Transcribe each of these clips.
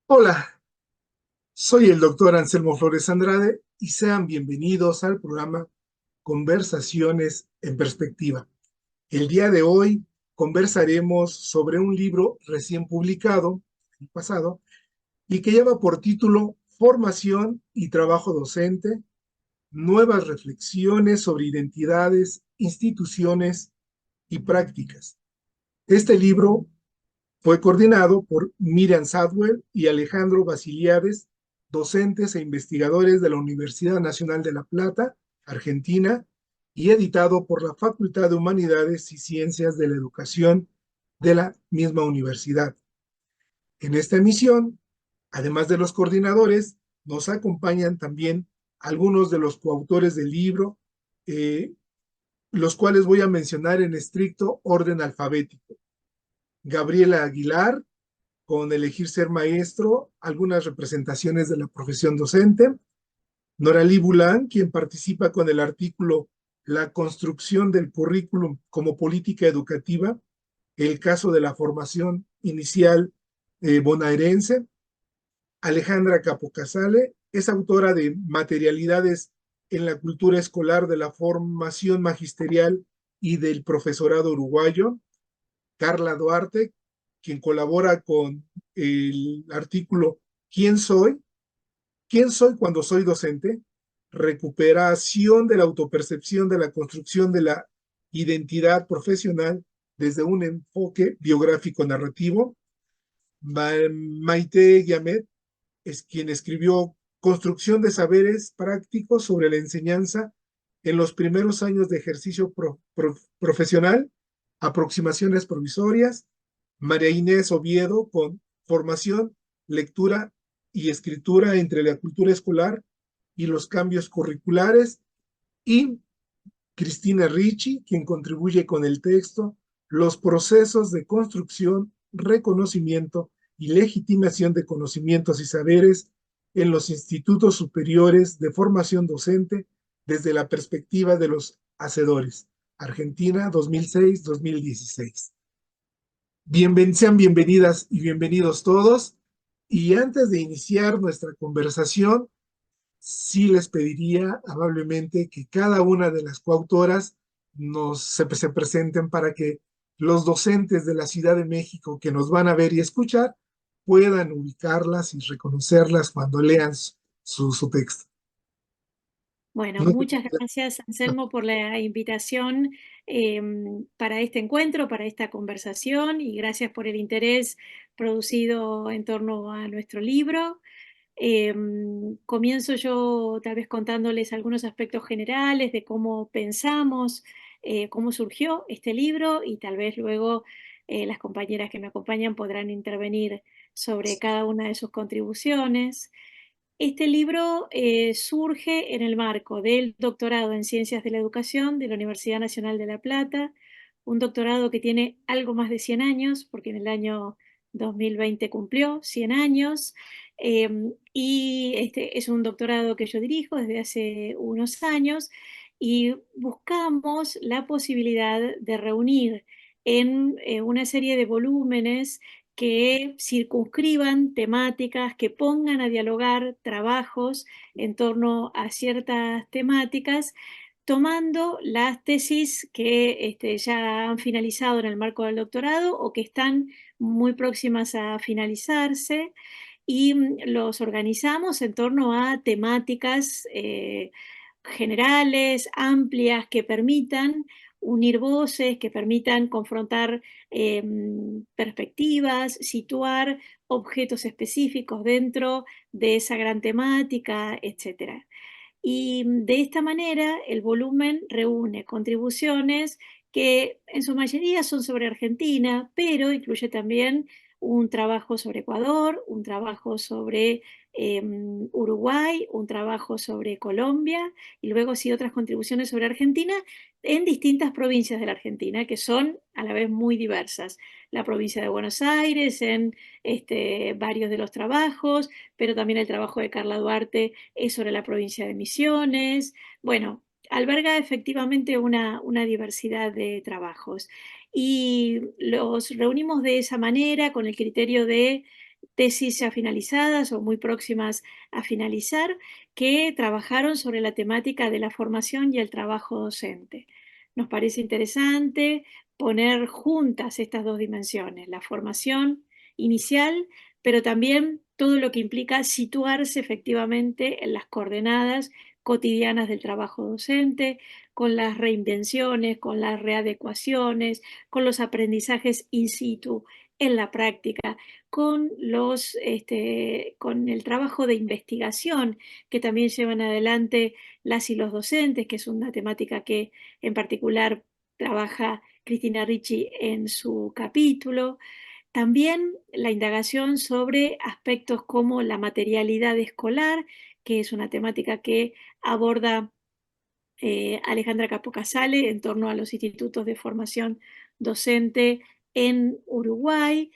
Hola, soy el doctor Anselmo Flores Andrade y sean bienvenidos al programa Conversaciones en Perspectiva. El día de hoy conversaremos sobre un libro recién publicado, el pasado, y que lleva por título Formación y Trabajo Docente, nuevas reflexiones sobre identidades, instituciones y prácticas. Este libro fue coordinado por Miriam Sadwell y Alejandro Basiliades, docentes e investigadores de la Universidad Nacional de La Plata, Argentina, y editado por la Facultad de Humanidades y Ciencias de la Educación de la misma universidad. En esta emisión, además de los coordinadores, nos acompañan también algunos de los coautores del libro, eh, los cuales voy a mencionar en estricto orden alfabético. Gabriela Aguilar, con Elegir Ser Maestro, algunas representaciones de la profesión docente. Noralí Bulán, quien participa con el artículo La construcción del currículum como política educativa, el caso de la formación inicial bonaerense. Alejandra Capocasale es autora de Materialidades en la cultura escolar de la formación magisterial y del profesorado uruguayo. Carla Duarte, quien colabora con el artículo ¿Quién soy? ¿Quién soy cuando soy docente? Recuperación de la autopercepción de la construcción de la identidad profesional desde un enfoque biográfico narrativo. Maite Guiamet es quien escribió Construcción de saberes prácticos sobre la enseñanza en los primeros años de ejercicio profesional, aproximaciones provisorias. María Inés Oviedo con Formación, Lectura y Escritura entre la cultura escolar y los cambios curriculares. Y Cristina Ricci, quien contribuye con el texto Los procesos de construcción, reconocimiento y legitimación de conocimientos y saberes en los institutos superiores de formación docente desde la perspectiva de los hacedores. Argentina 2006-2016. Sean bienvenidas y bienvenidos todos. Y antes de iniciar nuestra conversación, sí les pediría amablemente que cada una de las coautoras se presenten para que los docentes de la Ciudad de México que nos van a ver y escuchar puedan ubicarlas y reconocerlas cuando lean su texto. Bueno, No, muchas gracias, Anselmo, por la invitación para este encuentro, para esta conversación y gracias por el interés producido en torno a nuestro libro. Comienzo yo tal vez contándoles algunos aspectos generales de cómo pensamos, cómo surgió este libro y tal vez luego las compañeras que me acompañan podrán intervenir sobre cada una de sus contribuciones. Este libro surge en el marco del doctorado en Ciencias de la Educación de la Universidad Nacional de La Plata, un doctorado que tiene algo más de 100 años, porque en el año 2020 cumplió 100 años, y este es un doctorado que yo dirijo desde hace unos años, y buscamos la posibilidad de reunir en una serie de volúmenes que circunscriban temáticas, que pongan a dialogar trabajos en torno a ciertas temáticas, tomando las tesis que ya han finalizado en el marco del doctorado o que están muy próximas a finalizarse y los organizamos en torno a temáticas generales, amplias, que permitan unir voces, que permitan confrontar perspectivas, situar objetos específicos dentro de esa gran temática, etcétera. Y de esta manera el volumen reúne contribuciones que en su mayoría son sobre Argentina, pero incluye también un trabajo sobre Ecuador, un trabajo sobre Uruguay, un trabajo sobre Colombia y luego sí otras contribuciones sobre Argentina en distintas provincias de la Argentina que son a la vez muy diversas. La provincia de Buenos Aires en varios de los trabajos, pero también el trabajo de Carla Duarte es sobre la provincia de Misiones. Bueno, alberga efectivamente una diversidad de trabajos y los reunimos de esa manera con el criterio de tesis ya finalizadas o muy próximas a finalizar, que trabajaron sobre la temática de la formación y el trabajo docente. Nos parece interesante poner juntas estas dos dimensiones, la formación inicial, pero también todo lo que implica situarse efectivamente en las coordenadas cotidianas del trabajo docente, con las reinvenciones, con las readecuaciones, con los aprendizajes in situ en la práctica, con el trabajo de investigación que también llevan adelante las y los docentes, que es una temática que en particular trabaja Cristina Ricci en su capítulo. También la indagación sobre aspectos como la materialidad escolar, que es una temática que aborda Alejandra Capocasale en torno a los institutos de formación docente en Uruguay.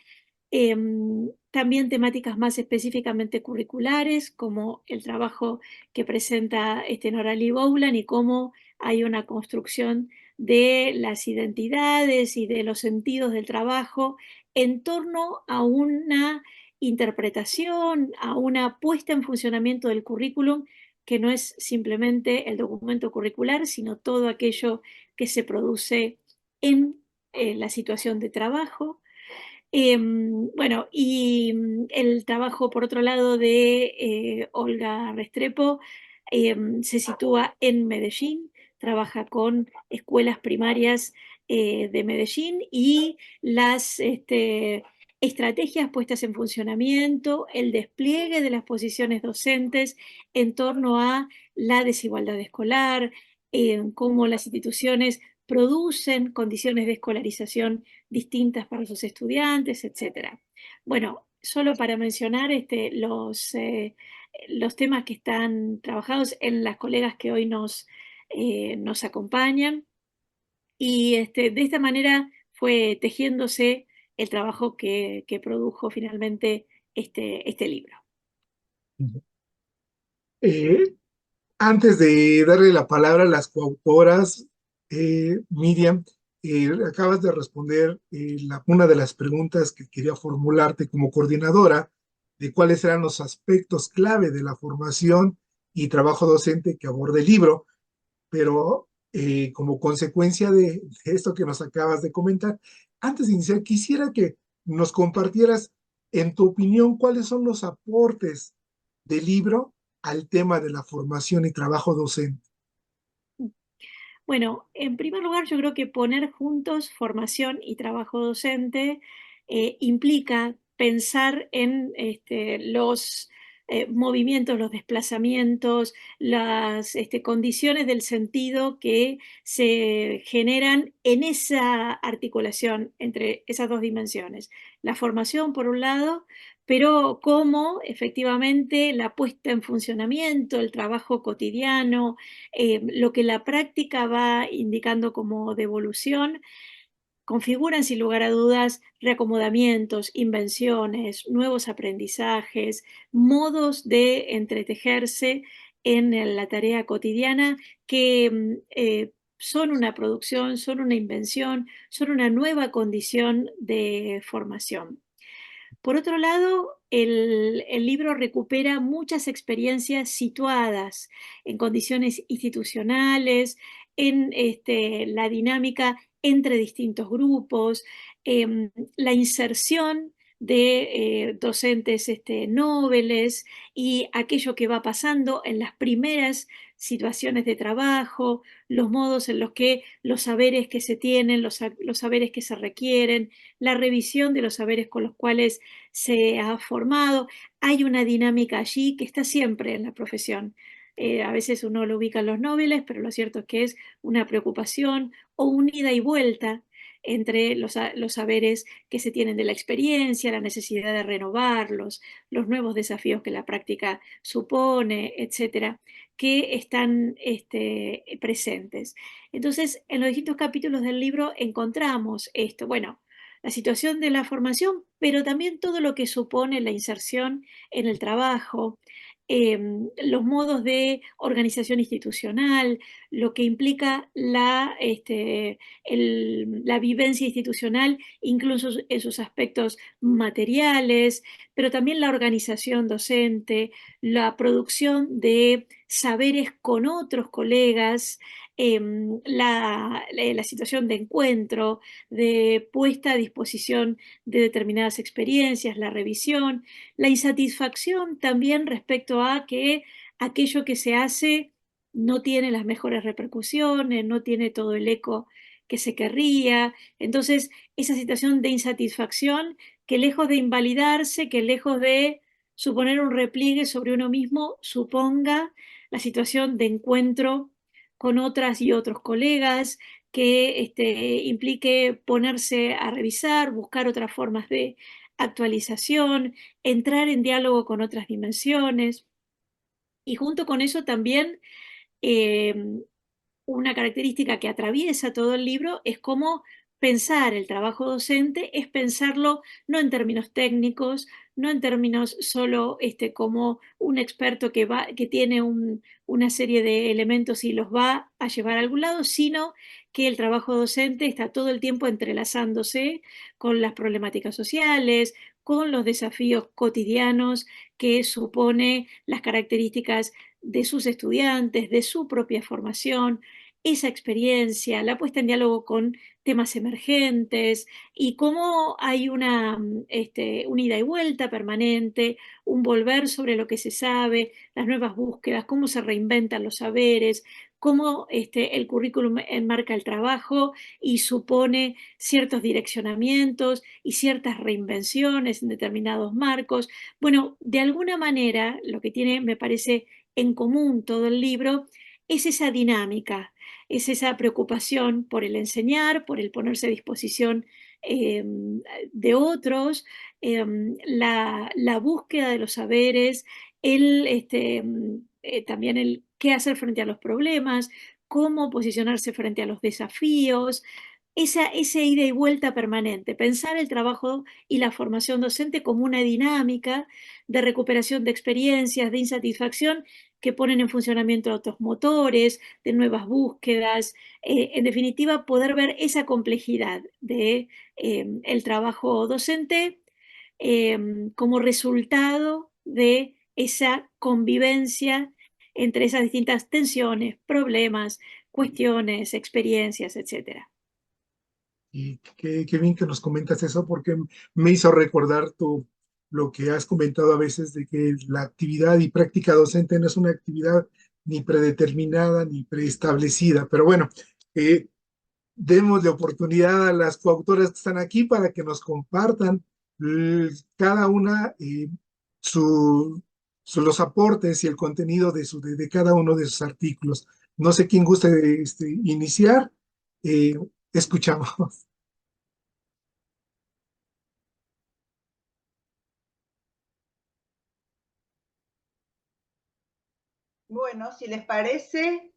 También temáticas más específicamente curriculares, como el trabajo que presenta Norali Boulan y cómo hay una construcción de las identidades y de los sentidos del trabajo en torno a una interpretación, a una puesta en funcionamiento del currículum que no es simplemente el documento curricular, sino todo aquello que se produce en la situación de trabajo. Bueno, y el trabajo, por otro lado, de Olga Restrepo se sitúa en Medellín, trabaja con escuelas primarias de Medellín y las estrategias puestas en funcionamiento, el despliegue de las posiciones docentes en torno a la desigualdad escolar, cómo las instituciones producen condiciones de escolarización distintas para sus estudiantes, etcétera. Bueno, solo para mencionar los temas que están trabajados en las colegas que hoy nos acompañan y de esta manera fue tejiéndose el trabajo que produjo finalmente este libro. Eh, Antes de darle la palabra a las coautoras, Miriam, acabas de responder una de las preguntas que quería formularte como coordinadora de cuáles eran los aspectos clave de la formación y trabajo docente que aborda el libro, pero como consecuencia de esto que nos acabas de comentar, antes de iniciar, quisiera que nos compartieras, en tu opinión, cuáles son los aportes del libro al tema de la formación y trabajo docente. Bueno, en primer lugar, yo creo que poner juntos formación y trabajo docente implica pensar en los movimientos, los desplazamientos, las condiciones del sentido que se generan en esa articulación entre esas dos dimensiones. La formación, por un lado, pero cómo efectivamente la puesta en funcionamiento, el trabajo cotidiano, lo que la práctica va indicando como devolución, configuran sin lugar a dudas reacomodamientos, invenciones, nuevos aprendizajes, modos de entretejerse en la tarea cotidiana que son una producción, son una invención, son una nueva condición de formación. Por otro lado, el libro recupera muchas experiencias situadas en condiciones institucionales, en la dinámica entre distintos grupos, la inserción de docentes nobles y aquello que va pasando en las primeras situaciones de trabajo, los modos en los que los saberes que se tienen, los saberes que se requieren, la revisión de los saberes con los cuales se ha formado. Hay una dinámica allí que está siempre en la profesión. A veces uno lo ubica en los nobles, pero lo cierto es que es una preocupación o un ida y vuelta entre los saberes que se tienen de la experiencia, la necesidad de renovarlos, los nuevos desafíos que la práctica supone, etcétera, que están presentes. Entonces, en los distintos capítulos del libro encontramos esto. Bueno, la situación de la formación, pero también todo lo que supone la inserción en el trabajo, los modos de organización institucional, lo que implica la vivencia institucional, incluso en sus aspectos materiales, pero también la organización docente, la producción de saberes con otros colegas, la situación de encuentro, de puesta a disposición de determinadas experiencias, la revisión, la insatisfacción también respecto a que aquello que se hace no tiene las mejores repercusiones, no tiene todo el eco que se querría. Entonces, esa situación de insatisfacción que lejos de invalidarse, que lejos de suponer un repliegue sobre uno mismo, suponga la situación de encuentro con otras y otros colegas, que implique ponerse a revisar, buscar otras formas de actualización, entrar en diálogo con otras dimensiones. Y junto con eso también eh, una característica que atraviesa todo el libro es cómo pensar el trabajo docente, es pensarlo no en términos técnicos, no en términos solo como un experto que tiene una serie de elementos y los va a llevar a algún lado, sino que el trabajo docente está todo el tiempo entrelazándose con las problemáticas sociales, con los desafíos cotidianos que supone las características de sus estudiantes, de su propia formación, esa experiencia, la puesta en diálogo con temas emergentes y cómo hay un ida y vuelta permanente, un volver sobre lo que se sabe, las nuevas búsquedas, cómo se reinventan los saberes, cómo el currículum enmarca el trabajo y supone ciertos direccionamientos y ciertas reinvenciones en determinados marcos. Bueno, de alguna manera, lo que tiene, me parece, en común todo el libro es esa dinámica, es esa preocupación por el enseñar, por el ponerse a disposición eh, de otros, la búsqueda de los saberes, también el qué hacer frente a los problemas, cómo posicionarse frente a los desafíos, esa ida y vuelta permanente, pensar el trabajo y la formación docente como una dinámica de recuperación de experiencias, de insatisfacción que ponen en funcionamiento otros motores, de nuevas búsquedas, en definitiva, poder ver esa complejidad de el trabajo docente como resultado de esa convivencia entre esas distintas tensiones, problemas, cuestiones, experiencias, etcétera. Y qué bien que nos comentas eso porque me hizo recordar lo que has comentado a veces de que la actividad y práctica docente no es una actividad ni predeterminada ni preestablecida. Pero bueno, eh, demos de oportunidad a las coautoras que están aquí para que nos compartan cada una los aportes y el contenido de cada uno de sus artículos. No sé quién gusta iniciar. Eh, Escuchamos. Bueno, si les parece,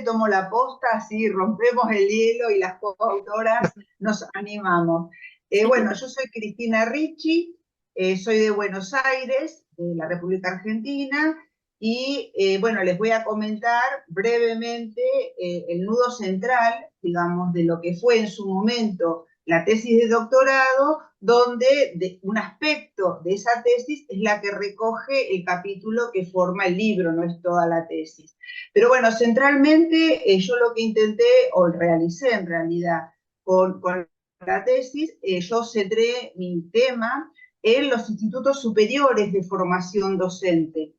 tomo la posta, así rompemos el hielo y las coautoras nos animamos. Bueno, yo soy Cristina Ricci, soy de Buenos Aires, de la República Argentina, y bueno, les voy a comentar brevemente el nudo central, digamos, de lo que fue en su momento la tesis de doctorado, donde un aspecto de esa tesis es la que recoge el capítulo que forma el libro, no es toda la tesis. Pero bueno, centralmente yo lo que intenté, o realicé en realidad, con la tesis, yo centré mi tema en los institutos superiores de formación docente.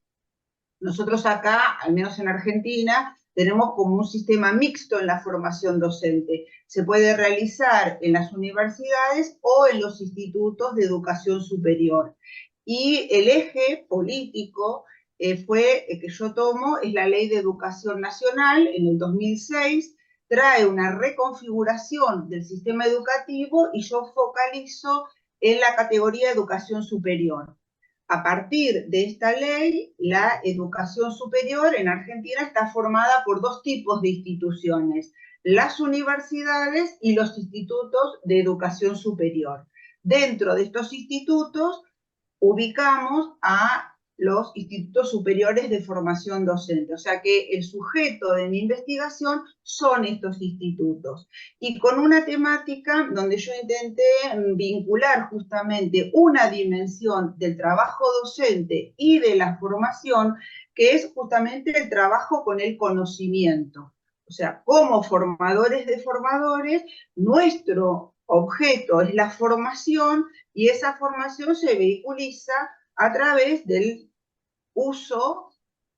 Nosotros acá, al menos en Argentina, tenemos como un sistema mixto en la formación docente. Se puede realizar en las universidades o en los institutos de educación superior. Y el eje político que yo tomo es la Ley de Educación Nacional en el 2006, trae una reconfiguración del sistema educativo y yo focalizo en la categoría de educación superior. A partir de esta ley, la educación superior en Argentina está formada por dos tipos de instituciones, las universidades y los institutos de educación superior. Dentro de estos institutos ubicamos a los institutos superiores de formación docente. O sea que el sujeto de mi investigación son estos institutos. Y con una temática donde yo intenté vincular justamente una dimensión del trabajo docente y de la formación, que es justamente el trabajo con el conocimiento. O sea, como formadores de formadores, nuestro objeto es la formación y esa formación se vehiculiza a través del uso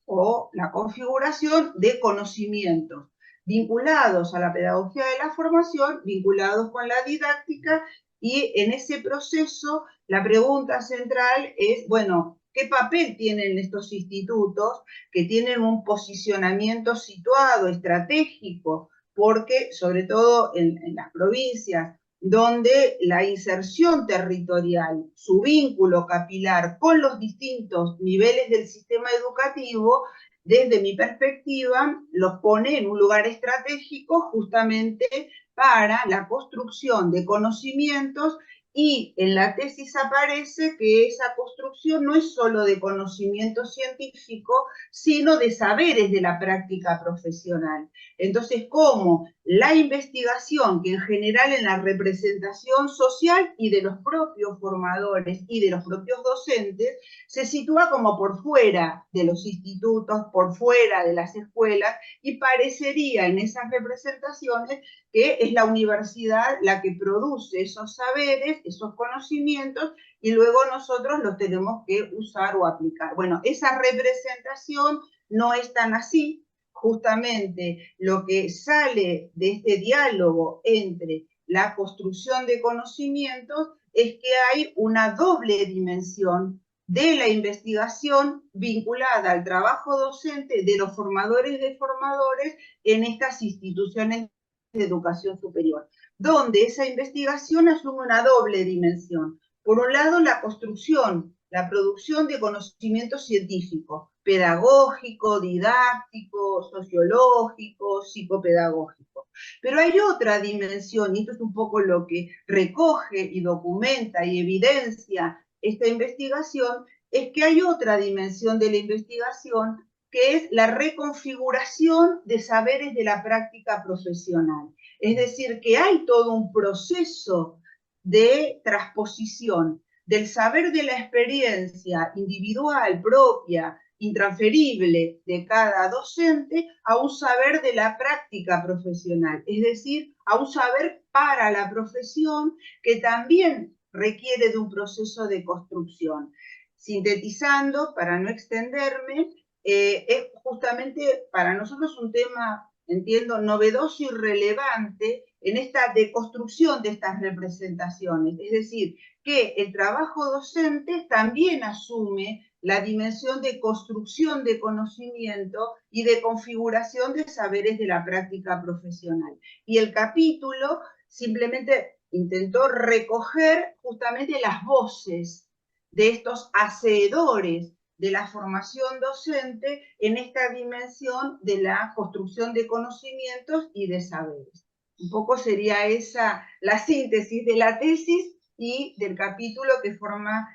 o la configuración de conocimientos vinculados a la pedagogía de la formación, vinculados con la didáctica, y en ese proceso la pregunta central es, bueno, ¿qué papel tienen estos institutos que tienen un posicionamiento situado, estratégico? Porque, sobre todo en las provincias, donde la inserción territorial, su vínculo capilar con los distintos niveles del sistema educativo, desde mi perspectiva, los pone en un lugar estratégico justamente para la construcción de conocimientos, y en la tesis aparece que esa construcción no es solo de conocimiento científico, sino de saberes de la práctica profesional. Entonces, cómo la investigación, que en general en la representación social y de los propios formadores y de los propios docentes, se sitúa como por fuera de los institutos, por fuera de las escuelas, y parecería en esas representaciones que es la universidad la que produce esos saberes, esos conocimientos, y luego nosotros los tenemos que usar o aplicar. Bueno, esa representación no es tan así. Justamente lo que sale de este diálogo entre la construcción de conocimientos es que hay una doble dimensión de la investigación vinculada al trabajo docente de los formadores de formadores en estas instituciones de educación superior, donde esa investigación asume una doble dimensión. Por un lado, la construcción, la producción de conocimiento científico, pedagógico, didáctico, sociológico, psicopedagógico. Pero hay otra dimensión, y esto es un poco lo que recoge y documenta y evidencia esta investigación, es que hay otra dimensión de la investigación, que es la reconfiguración de saberes de la práctica profesional. Es decir, que hay todo un proceso de transposición del saber de la experiencia individual, propia, intransferible de cada docente, a un saber de la práctica profesional, es decir, a un saber para la profesión que también requiere de un proceso de construcción. Sintetizando, para no extenderme, es justamente para nosotros un tema, entiendo, novedoso y relevante en esta deconstrucción de estas representaciones. Es decir, que el trabajo docente también asume la dimensión de construcción de conocimiento y de configuración de saberes de la práctica profesional. Y el capítulo simplemente intentó recoger justamente las voces de estos hacedores de la formación docente en esta dimensión de la construcción de conocimientos y de saberes. Un poco sería esa la síntesis de la tesis y del capítulo que forma,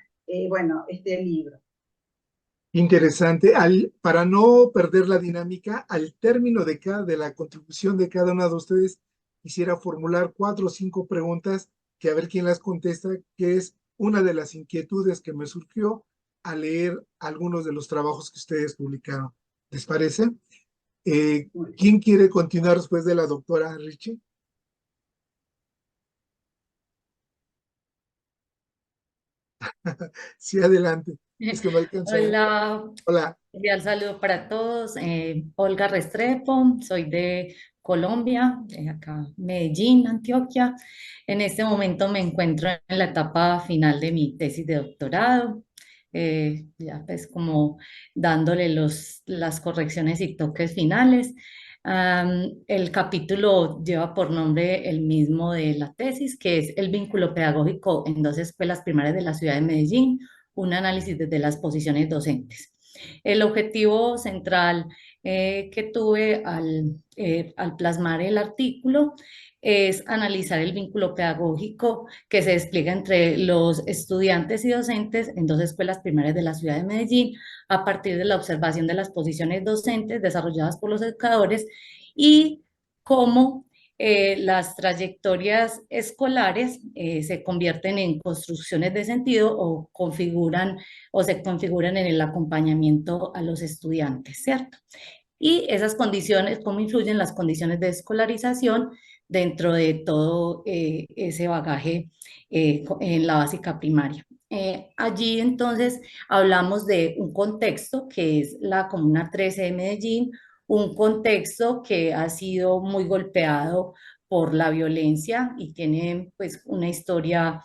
bueno, este libro. Interesante. Para no perder la dinámica, al término de la contribución de cada uno de ustedes, quisiera formular 4 o 5 preguntas que a ver quién las contesta, que es una de las inquietudes que me surgió al leer algunos de los trabajos que ustedes publicaron. ¿Les parece? ¿Quién quiere continuar después de la doctora Richie? Sí, adelante. Es que no alcanzo. Hola, Hola. cordial saludo para todos. Olga Restrepo, soy de Colombia, de acá, Medellín, Antioquia. En este momento me encuentro en la etapa final de mi tesis de doctorado, ya pues como dándole las correcciones y toques finales. El capítulo lleva por nombre el mismo de la tesis, que es el vínculo pedagógico en dos escuelas primarias de la ciudad de Medellín, un análisis desde las posiciones docentes. El objetivo central que tuve al plasmar el artículo es analizar el vínculo pedagógico que se despliega entre los estudiantes y docentes en dos escuelas primarias de la ciudad de Medellín a partir de la observación de las posiciones docentes desarrolladas por los educadores y cómo las trayectorias escolares se convierten en construcciones de sentido o configuran o se configuran en el acompañamiento a los estudiantes, ¿cierto? Y esas condiciones, cómo influyen las condiciones de escolarización dentro de todo ese bagaje en la básica primaria. Allí entonces hablamos de un contexto que es la Comuna 13 de Medellín, un contexto que ha sido muy golpeado por la violencia y tiene pues una historia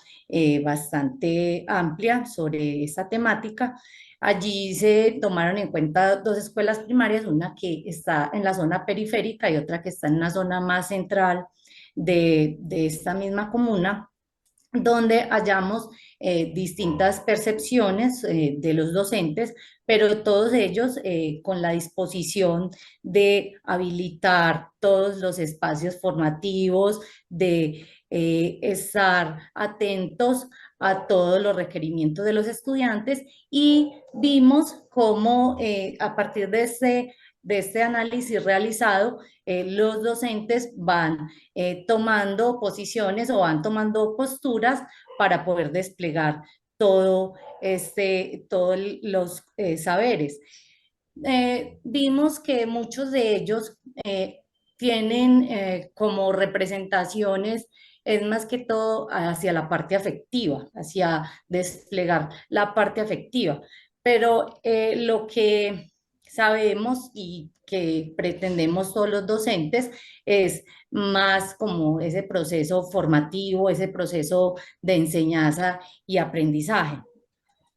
bastante amplia sobre esta temática. Allí se tomaron en cuenta dos escuelas primarias, una que está en la zona periférica y otra que está en una zona más central de esta misma comuna, donde hallamos distintas percepciones de los docentes, pero todos ellos con la disposición de habilitar todos los espacios formativos, de estar atentos a todos los requerimientos de los estudiantes y vimos cómo a partir de este análisis realizado, los docentes van tomando posiciones o van tomando posturas para poder desplegar todos los saberes. Vimos que muchos de ellos tienen como representaciones, es más que todo hacia la parte afectiva, hacia desplegar la parte afectiva. Pero lo que sabemos y que pretendemos todos los docentes es más como ese proceso formativo, ese proceso de enseñanza y aprendizaje.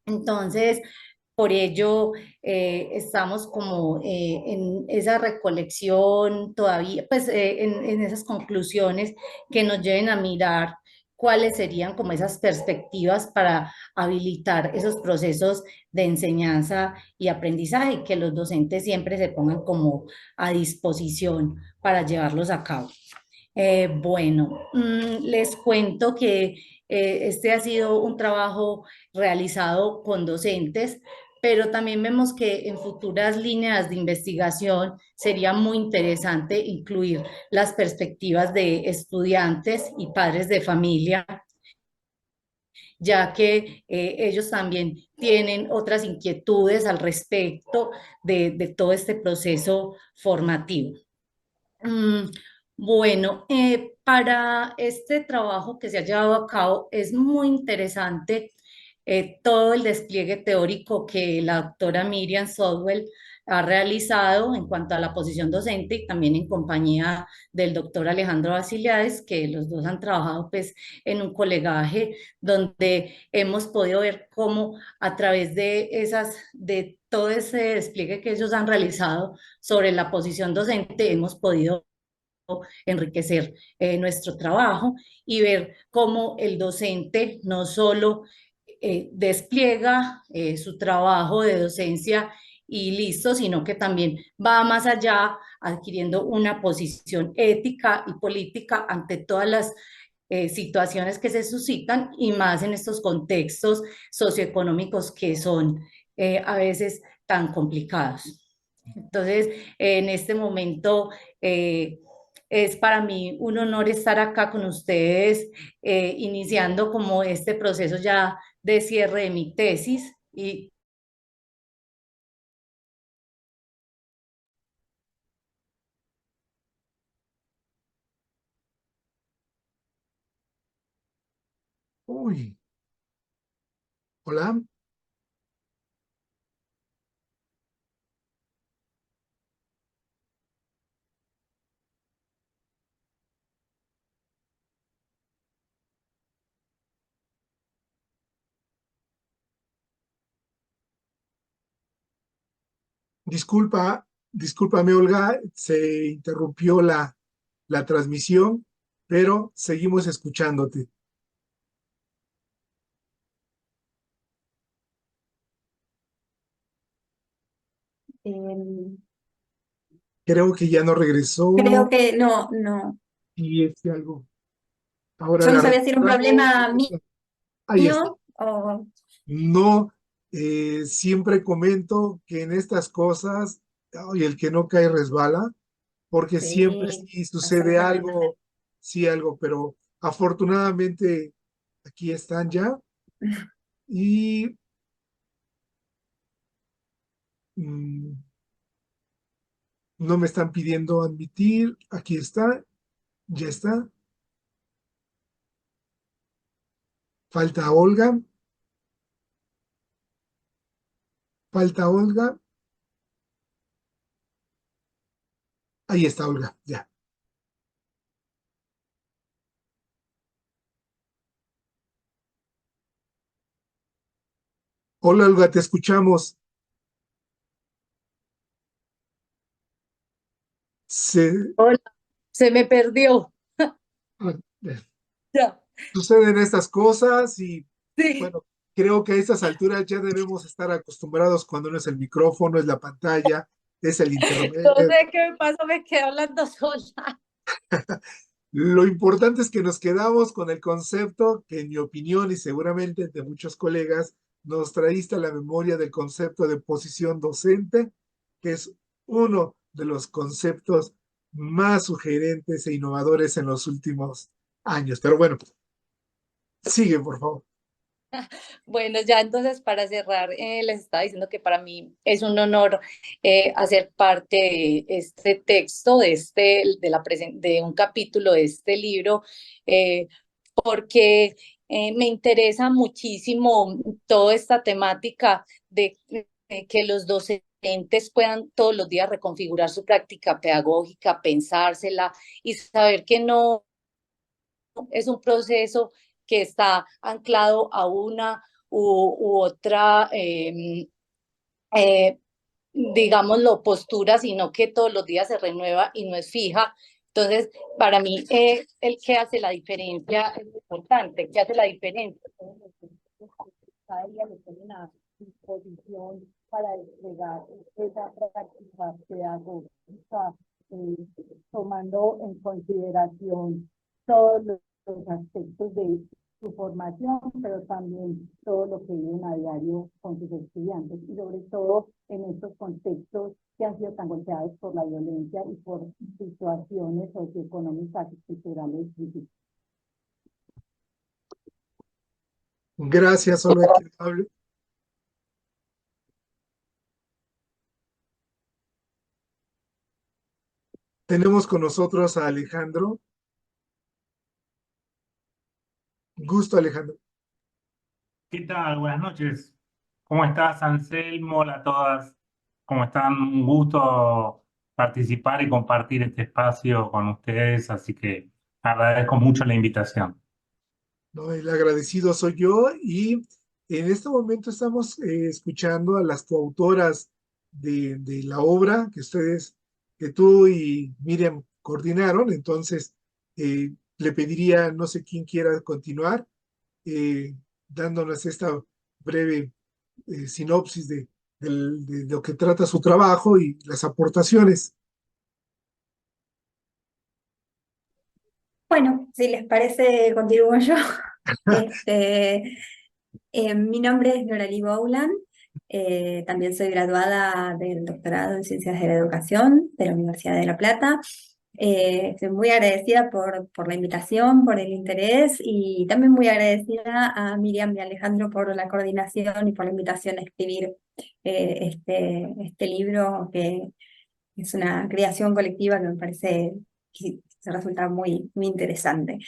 Entonces, por ello, estamos como en esa recolección todavía, pues en esas conclusiones que nos lleven a mirar cuáles serían como esas perspectivas para habilitar esos procesos de enseñanza y aprendizaje y que los docentes siempre se pongan como a disposición para llevarlos a cabo. Les cuento que este ha sido un trabajo realizado con docentes, pero también vemos que en futuras líneas de investigación sería muy interesante incluir las perspectivas de estudiantes y padres de familia, ya que ellos también tienen otras inquietudes al respecto de todo este proceso formativo. Mm, para este trabajo que se ha llevado a cabo es muy interesante todo el despliegue teórico que la doctora Miriam Sodwell ha realizado en cuanto a la posición docente y también en compañía del doctor Alejandro Basiliades, que los dos han trabajado pues en un colegaje donde hemos podido ver cómo a través de todo ese despliegue que ellos han realizado sobre la posición docente hemos podido enriquecer nuestro trabajo y ver cómo el docente no solo despliega su trabajo de docencia y listo, sino que también va más allá, adquiriendo una posición ética y política ante todas las situaciones que se suscitan y más en estos contextos socioeconómicos que son a veces tan complicados. Entonces, en este momento es para mí un honor estar acá con ustedes, iniciando como este proceso ya de cierre de mi tesis y Uy, hola. Discúlpame, Olga, se interrumpió la transmisión, pero seguimos escuchándote. Em, Creo que ya no Creo regresó que no, no. y es algo. Ahora Yo no la sabía si era un recuperamos. problema Ahí está. mío o... No, siempre comento que en estas cosas, ay, el que no cae resbala, porque siempre Sí, sí sucede exactamente. algo, sí algo, pero afortunadamente aquí están ya y mm, no me están pidiendo admitir, aquí está, ya está. Falta Olga, falta Olga, ahí está Olga, ya. Hola Olga, te escuchamos. Se, Hola, se me perdió. ah, Ya, suceden estas cosas y sí. bueno, creo que a estas alturas ya debemos estar acostumbrados cuando no es el micrófono, es la pantalla, es el No internet. sé qué me pasó, me quedé hablando sola. Lo importante es que nos quedamos con el concepto que en mi opinión y seguramente de muchos colegas nos traíste a la memoria del concepto de posición docente, que es uno de los conceptos más sugerentes e innovadores en los últimos años. Pero bueno, sigue, por favor. Bueno, ya entonces para cerrar, les estaba diciendo que para mí es un honor hacer parte de este texto, de un capítulo de este libro, eh, porque me interesa muchísimo toda esta temática de que los docentes puedan todos los días reconfigurar su práctica pedagógica, pensársela y saber que no es un proceso que está anclado a una u otra, digámoslo, postura, sino que todos los días se renueva y no es fija. Entonces, para mí, el que hace la diferencia es importante, que hace la diferencia. Cada día le ponen a disposición para desplegar esa práctica pedagógica, eh, tomando en consideración todos los aspectos de su formación, pero también todo lo que viven a diario con sus estudiantes y sobre todo en estos contextos que han sido tan golpeados por la violencia y por situaciones socioeconómicas y culturales difíciles. Gracias, Olga, qué amable. Tenemos con nosotros a Alejandro. Gusto, Alejandro. ¿Qué tal? Buenas noches. ¿Cómo estás, Anselmo? Hola a todas. ¿Cómo están? Un gusto participar y compartir este espacio con ustedes, así que agradezco mucho la invitación. No, el agradecido soy yo y en este momento estamos escuchando a las coautoras de la obra que ustedes, que tú y Miriam coordinaron. Entonces, le pediría, no sé quién quiera continuar, eh, dándonos esta breve sinopsis de lo que trata su trabajo y las aportaciones. Bueno, si les parece, continúo yo. Este, mi nombre es Norali Boulan, también soy graduada del doctorado en Ciencias de la Educación de la Universidad de La Plata. Estoy muy agradecida por la invitación, por el interés y también muy agradecida a Miriam y Alejandro por la coordinación y por la invitación a escribir este libro que es una creación colectiva que me parece que se resulta muy interesante.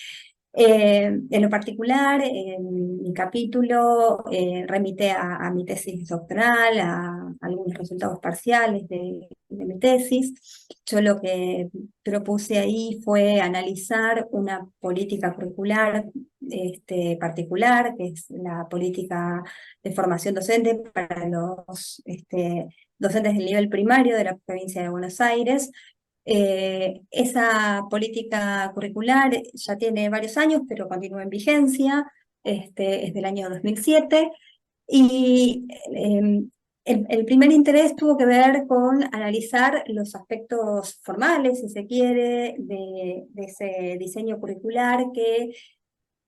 En lo particular, mi capítulo remite a mi tesis doctoral, a algunos resultados parciales de mi tesis. Yo lo que propuse ahí fue analizar una política curricular particular, que es la política de formación docente para los docentes del nivel primario de la provincia de Buenos Aires. Esa política curricular ya tiene varios años, pero continúa en vigencia, es del año 2007, y el primer interés tuvo que ver con analizar los aspectos formales, si se quiere, de ese diseño curricular que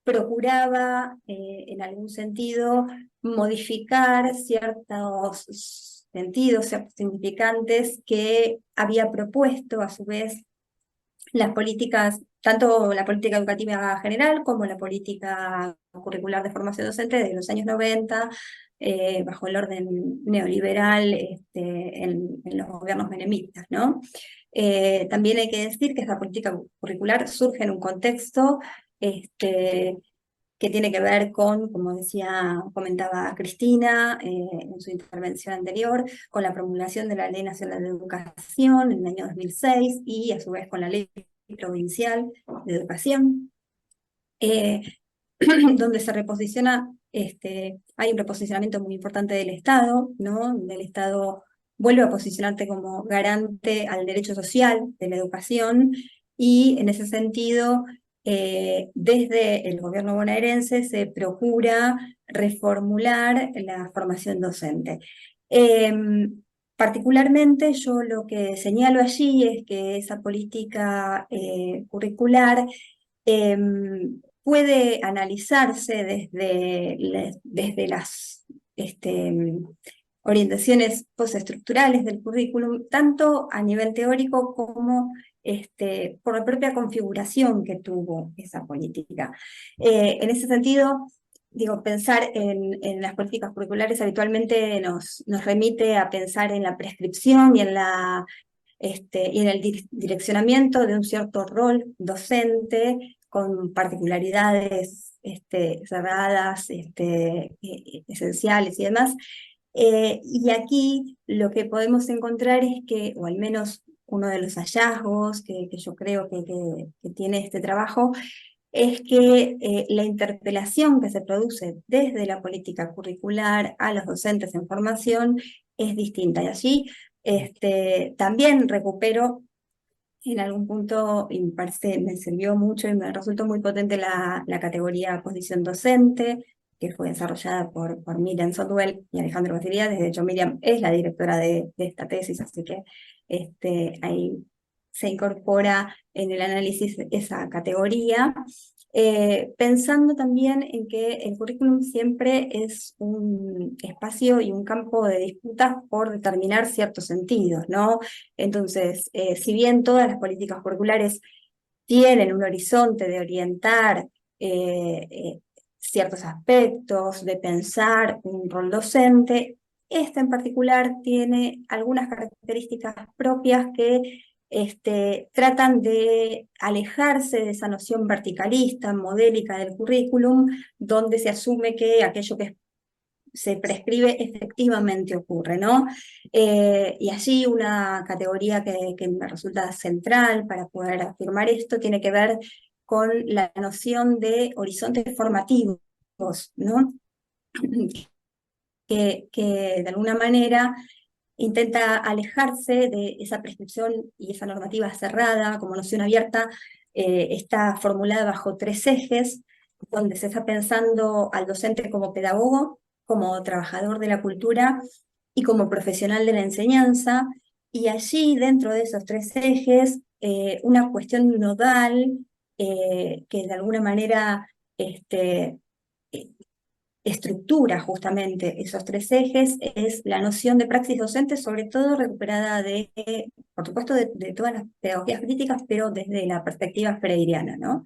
procuraba, en algún sentido, modificar ciertos sentidos, ciertos significantes que había propuesto, a su vez, las políticas, tanto la política educativa general como la política curricular de formación docente de los años 90, bajo el orden neoliberal en los gobiernos menemistas, ¿no? También hay que decir que esta política curricular surge en un contexto que tiene que ver con, como comentaba Cristina en su intervención anterior, con la promulgación de la Ley Nacional de Educación en el año 2006 y a su vez con la Ley Provincial de Educación, donde se reposiciona, hay un reposicionamiento muy importante del Estado, ¿no? Del Estado vuelve a posicionarte como garante al derecho social de la educación, y en ese sentido, desde el gobierno bonaerense se procura reformular la formación docente. Particularmente yo lo que señalo allí es que esa política curricular puede analizarse desde las orientaciones postestructurales del currículum, tanto a nivel teórico como por la propia configuración que tuvo esa política. En ese sentido, digo, pensar en las políticas curriculares habitualmente nos remite a pensar en la prescripción y en el direccionamiento de un cierto rol docente con particularidades cerradas, esenciales y demás. Y aquí lo que podemos encontrar es que, o al menos uno de los hallazgos que yo creo que tiene este trabajo, es que la interpelación que se produce desde la política curricular a los docentes en formación es distinta. Y allí también recupero en algún punto, y me sirvió mucho y me resultó muy potente la categoría posición docente, que fue desarrollada por Miriam Sotwell y Alejandro Bastigliades. De hecho, Miriam es la directora de esta tesis, así que ahí se incorpora en el análisis esa categoría, pensando también en que el currículum siempre es un espacio y un campo de disputas por determinar ciertos sentidos, ¿no? Entonces, si bien todas las políticas curriculares tienen un horizonte de orientar ciertos aspectos, de pensar un rol docente, esta en particular tiene algunas características propias que tratan de alejarse de esa noción verticalista, modélica del currículum, donde se asume que aquello que se prescribe efectivamente ocurre, ¿no? Y allí una categoría que me resulta central para poder afirmar esto tiene que ver con la noción de horizontes formativos, ¿no? Que de alguna manera intenta alejarse de esa prescripción y esa normativa cerrada como noción abierta. Está formulada bajo 3 ejes, donde se está pensando al docente como pedagogo, como trabajador de la cultura y como profesional de la enseñanza, y allí dentro de esos 3 ejes, una cuestión nodal que de alguna manera estructura justamente esos 3 ejes es la noción de praxis docente, sobre todo recuperada por supuesto, de todas las pedagogías críticas, pero desde la perspectiva freiriana, ¿no?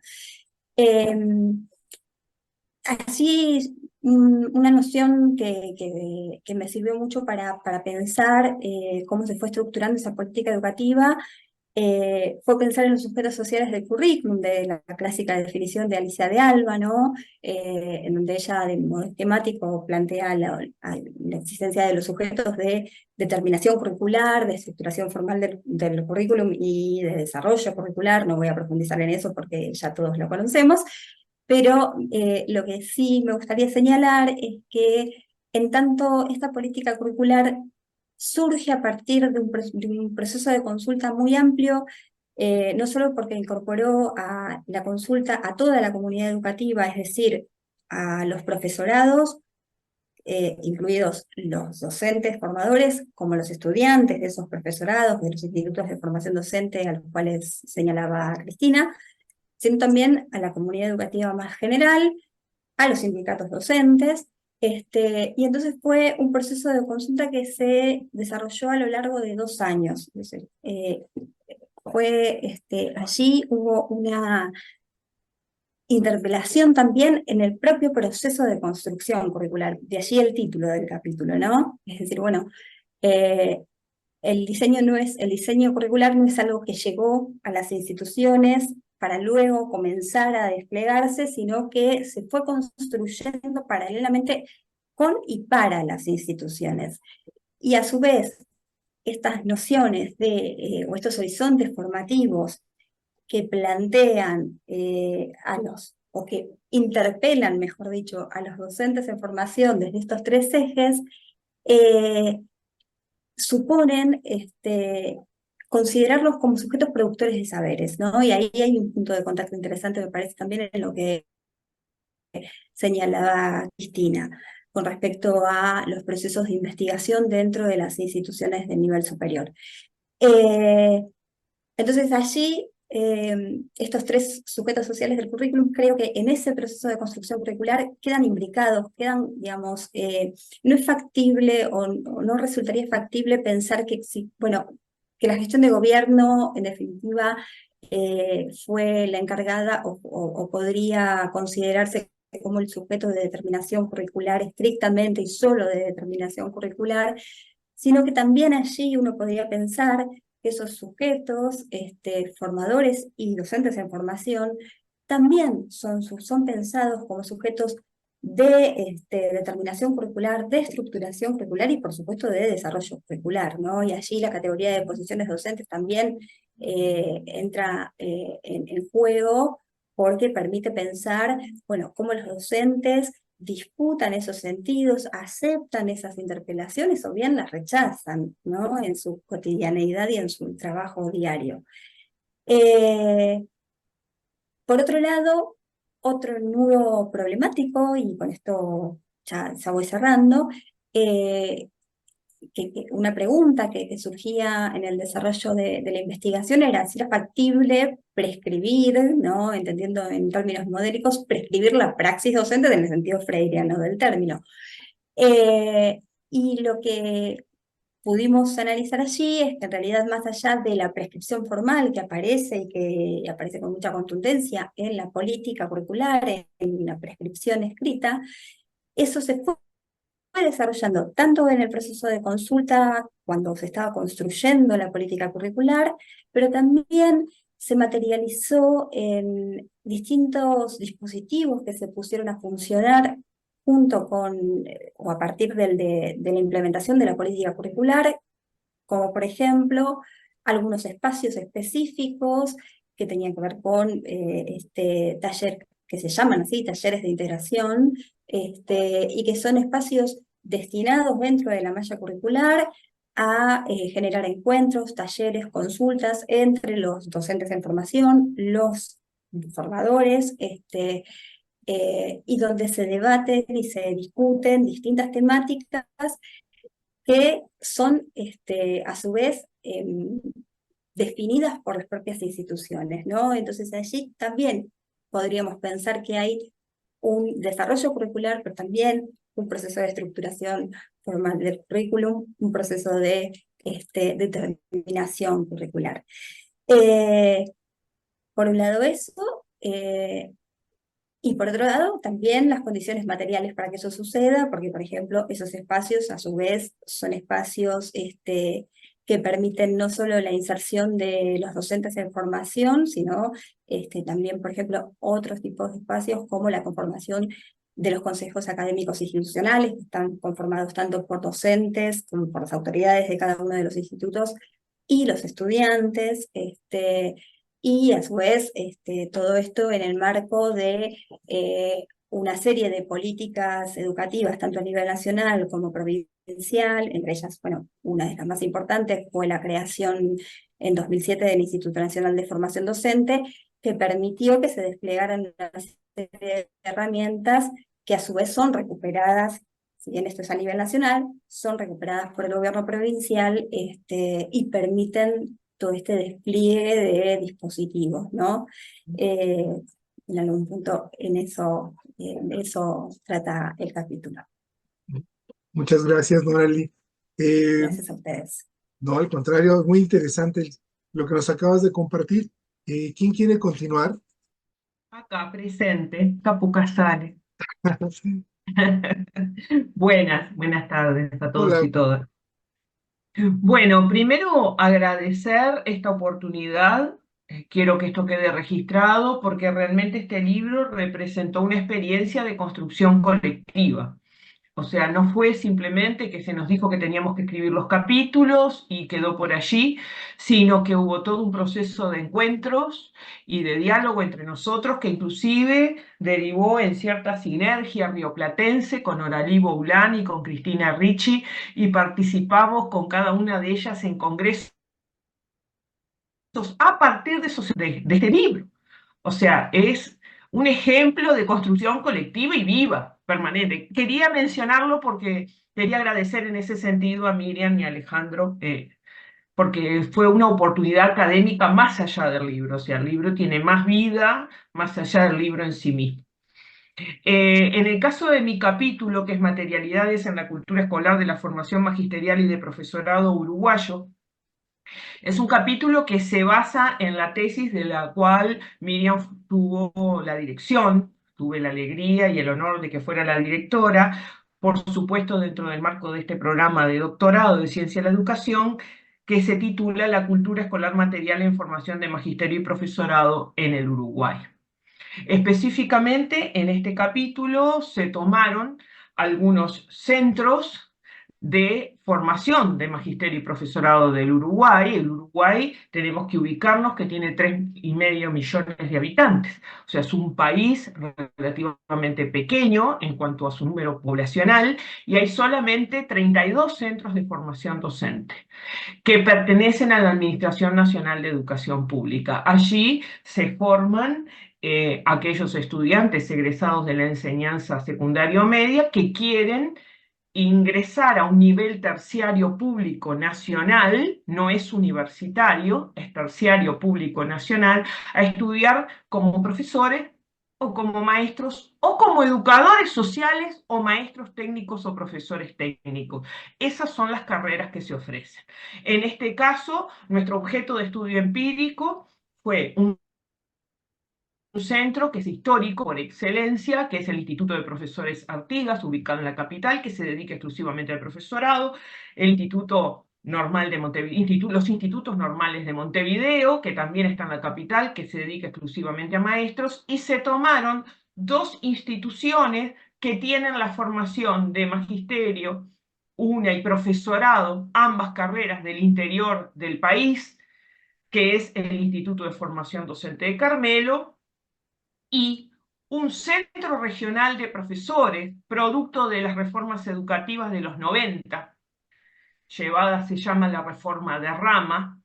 Así, una noción que me sirvió mucho para pensar cómo se fue estructurando esa política educativa fue pensar en los sujetos sociales del currículum, de la clásica definición de Alicia de Alba, ¿no? En donde ella, de modo esquemático, plantea la existencia de los sujetos de determinación curricular, de estructuración formal del currículum y de desarrollo curricular. No voy a profundizar en eso porque ya todos lo conocemos, pero lo que sí me gustaría señalar es que en tanto esta política curricular surge a partir de un proceso de consulta muy amplio, no solo porque incorporó a la consulta a toda la comunidad educativa, es decir, a los profesorados, incluidos los docentes formadores, como los estudiantes de esos profesorados, de los institutos de formación docente a los cuales señalaba Cristina, sino también a la comunidad educativa más general, a los sindicatos docentes, y entonces fue un proceso de consulta que se desarrolló a lo largo de 2 años. Es decir, allí hubo una interpelación también en el propio proceso de construcción curricular, de allí el título del capítulo, ¿no? Es decir, bueno, el diseño curricular no es algo que llegó a las instituciones para luego comenzar a desplegarse, sino que se fue construyendo paralelamente con y para las instituciones. Y a su vez, estas nociones o estos horizontes formativos que plantean o que interpelan, mejor dicho, a los docentes en formación desde estos 3 ejes, suponen considerarlos como sujetos productores de saberes, ¿no? Y ahí hay un punto de contacto interesante, me parece, también en lo que señalaba Cristina, con respecto a los procesos de investigación dentro de las instituciones de nivel superior. Entonces allí, estos 3 sujetos sociales del currículum, creo que en ese proceso de construcción curricular quedan imbricados, digamos, no es factible o no resultaría factible pensar que la gestión de gobierno, en definitiva, fue la encargada o podría considerarse como el sujeto de determinación curricular estrictamente y solo de determinación curricular, sino que también allí uno podría pensar que esos sujetos, formadores y docentes en formación, también son pensados como sujetos de determinación curricular, de estructuración curricular y por supuesto de desarrollo curricular, ¿no? Y allí la categoría de posiciones docentes también entra en juego, porque permite pensar, bueno, cómo los docentes disputan esos sentidos, aceptan esas interpelaciones o bien las rechazan, ¿no? En su cotidianeidad y en su trabajo diario. Por otro lado, otro nudo problemático, y con esto ya voy cerrando, una pregunta que surgía en el desarrollo de la investigación era si era factible prescribir, ¿no? Entendiendo en términos modélicos, prescribir la praxis docente en el sentido freiriano del término. Y lo que pudimos analizar allí es que en realidad, más allá de la prescripción formal que aparece y que aparece con mucha contundencia en la política curricular, en la prescripción escrita, eso se fue desarrollando tanto en el proceso de consulta, cuando se estaba construyendo la política curricular, pero también se materializó en distintos dispositivos que se pusieron a funcionar junto con, o a partir de la implementación de la política curricular, como por ejemplo algunos espacios específicos que tenían que ver con taller, que se llaman así, talleres de integración, y que son espacios destinados dentro de la malla curricular a generar encuentros, talleres, consultas entre los docentes en formación, los formadores, y donde se debaten y se discuten distintas temáticas que son, a su vez, definidas por las propias instituciones, ¿no? Entonces allí también podríamos pensar que hay un desarrollo curricular, pero también un proceso de estructuración formal del currículum, un proceso de determinación curricular. Por un lado eso, y por otro lado, también las condiciones materiales para que eso suceda, porque, por ejemplo, esos espacios, a su vez, son espacios que permiten no solo la inserción de los docentes en formación, sino también, por ejemplo, otros tipos de espacios como la conformación de los consejos académicos institucionales, que están conformados tanto por docentes como por las autoridades de cada uno de los institutos y los estudiantes, y a su vez todo esto en el marco de una serie de políticas educativas, tanto a nivel nacional como provincial, entre ellas, bueno, una de las más importantes fue la creación en 2007 del Instituto Nacional de Formación Docente, que permitió que se desplegaran una serie de herramientas que a su vez son recuperadas si bien esto es a nivel nacional, son recuperadas por el gobierno provincial y permiten todo este despliegue de dispositivos, ¿no? En algún punto en eso trata el capítulo. Muchas gracias, Norali. Gracias a ustedes. No, al contrario, es muy interesante lo que nos acabas de compartir. ¿Quién quiere continuar? Acá presente, Capu Casale. Buenas tardes a todos Hola. y todas. Bueno, primero agradecer esta oportunidad. Quiero que esto quede registrado porque realmente este libro representó una experiencia de construcción colectiva. O sea, no fue simplemente que se nos dijo que teníamos que escribir los capítulos y quedó por allí, sino que hubo todo un proceso de encuentros y de diálogo entre nosotros que inclusive derivó en cierta sinergia rioplatense con Noralí Boulán y con Cristina Ricci, y participamos con cada una de ellas en congresos a partir de este libro. O sea, es un ejemplo de construcción colectiva y viva, permanente. Quería mencionarlo porque quería agradecer en ese sentido a Miriam y a Alejandro, porque fue una oportunidad académica más allá del libro. O sea, el libro tiene más vida más allá del libro en sí mismo. En el caso de mi capítulo, que es Materialidades en la cultura escolar de la formación magisterial y de profesorado uruguayo, es un capítulo que se basa en la tesis de la cual Miriam tuvo la dirección, tuve la alegría y el honor de que fuera la directora, por supuesto dentro del marco de este programa de doctorado de Ciencia de la Educación, que se titula La cultura escolar material en formación de magisterio y profesorado en el Uruguay. Específicamente en este capítulo se tomaron algunos centros de formación de magisterio y profesorado del Uruguay. El Uruguay tenemos que ubicarnos que tiene 3,5 millones de habitantes. O sea, es un país relativamente pequeño en cuanto a su número poblacional y hay solamente 32 centros de formación docente que pertenecen a la Administración Nacional de Educación Pública. Allí se forman aquellos estudiantes egresados de la enseñanza secundaria o media que quieren ingresar a un nivel terciario público nacional, no es universitario, es terciario público nacional, a estudiar como profesores o como maestros o como educadores sociales o maestros técnicos o profesores técnicos. Esas son las carreras que se ofrecen. En este caso, nuestro objeto de estudio empírico fue un centro que es histórico por excelencia, que es el Instituto de Profesores Artigas, ubicado en la capital, que se dedica exclusivamente al profesorado, el Instituto Normal de Montevideo, los institutos normales de Montevideo, que también está en la capital, que se dedica exclusivamente a maestros, y se tomaron dos instituciones que tienen la formación de magisterio, una y profesorado, ambas carreras del interior del país, que es el Instituto de Formación Docente de Carmelo, y un centro regional de profesores, producto de las reformas educativas de los 90, llevada se llama la reforma de Rama,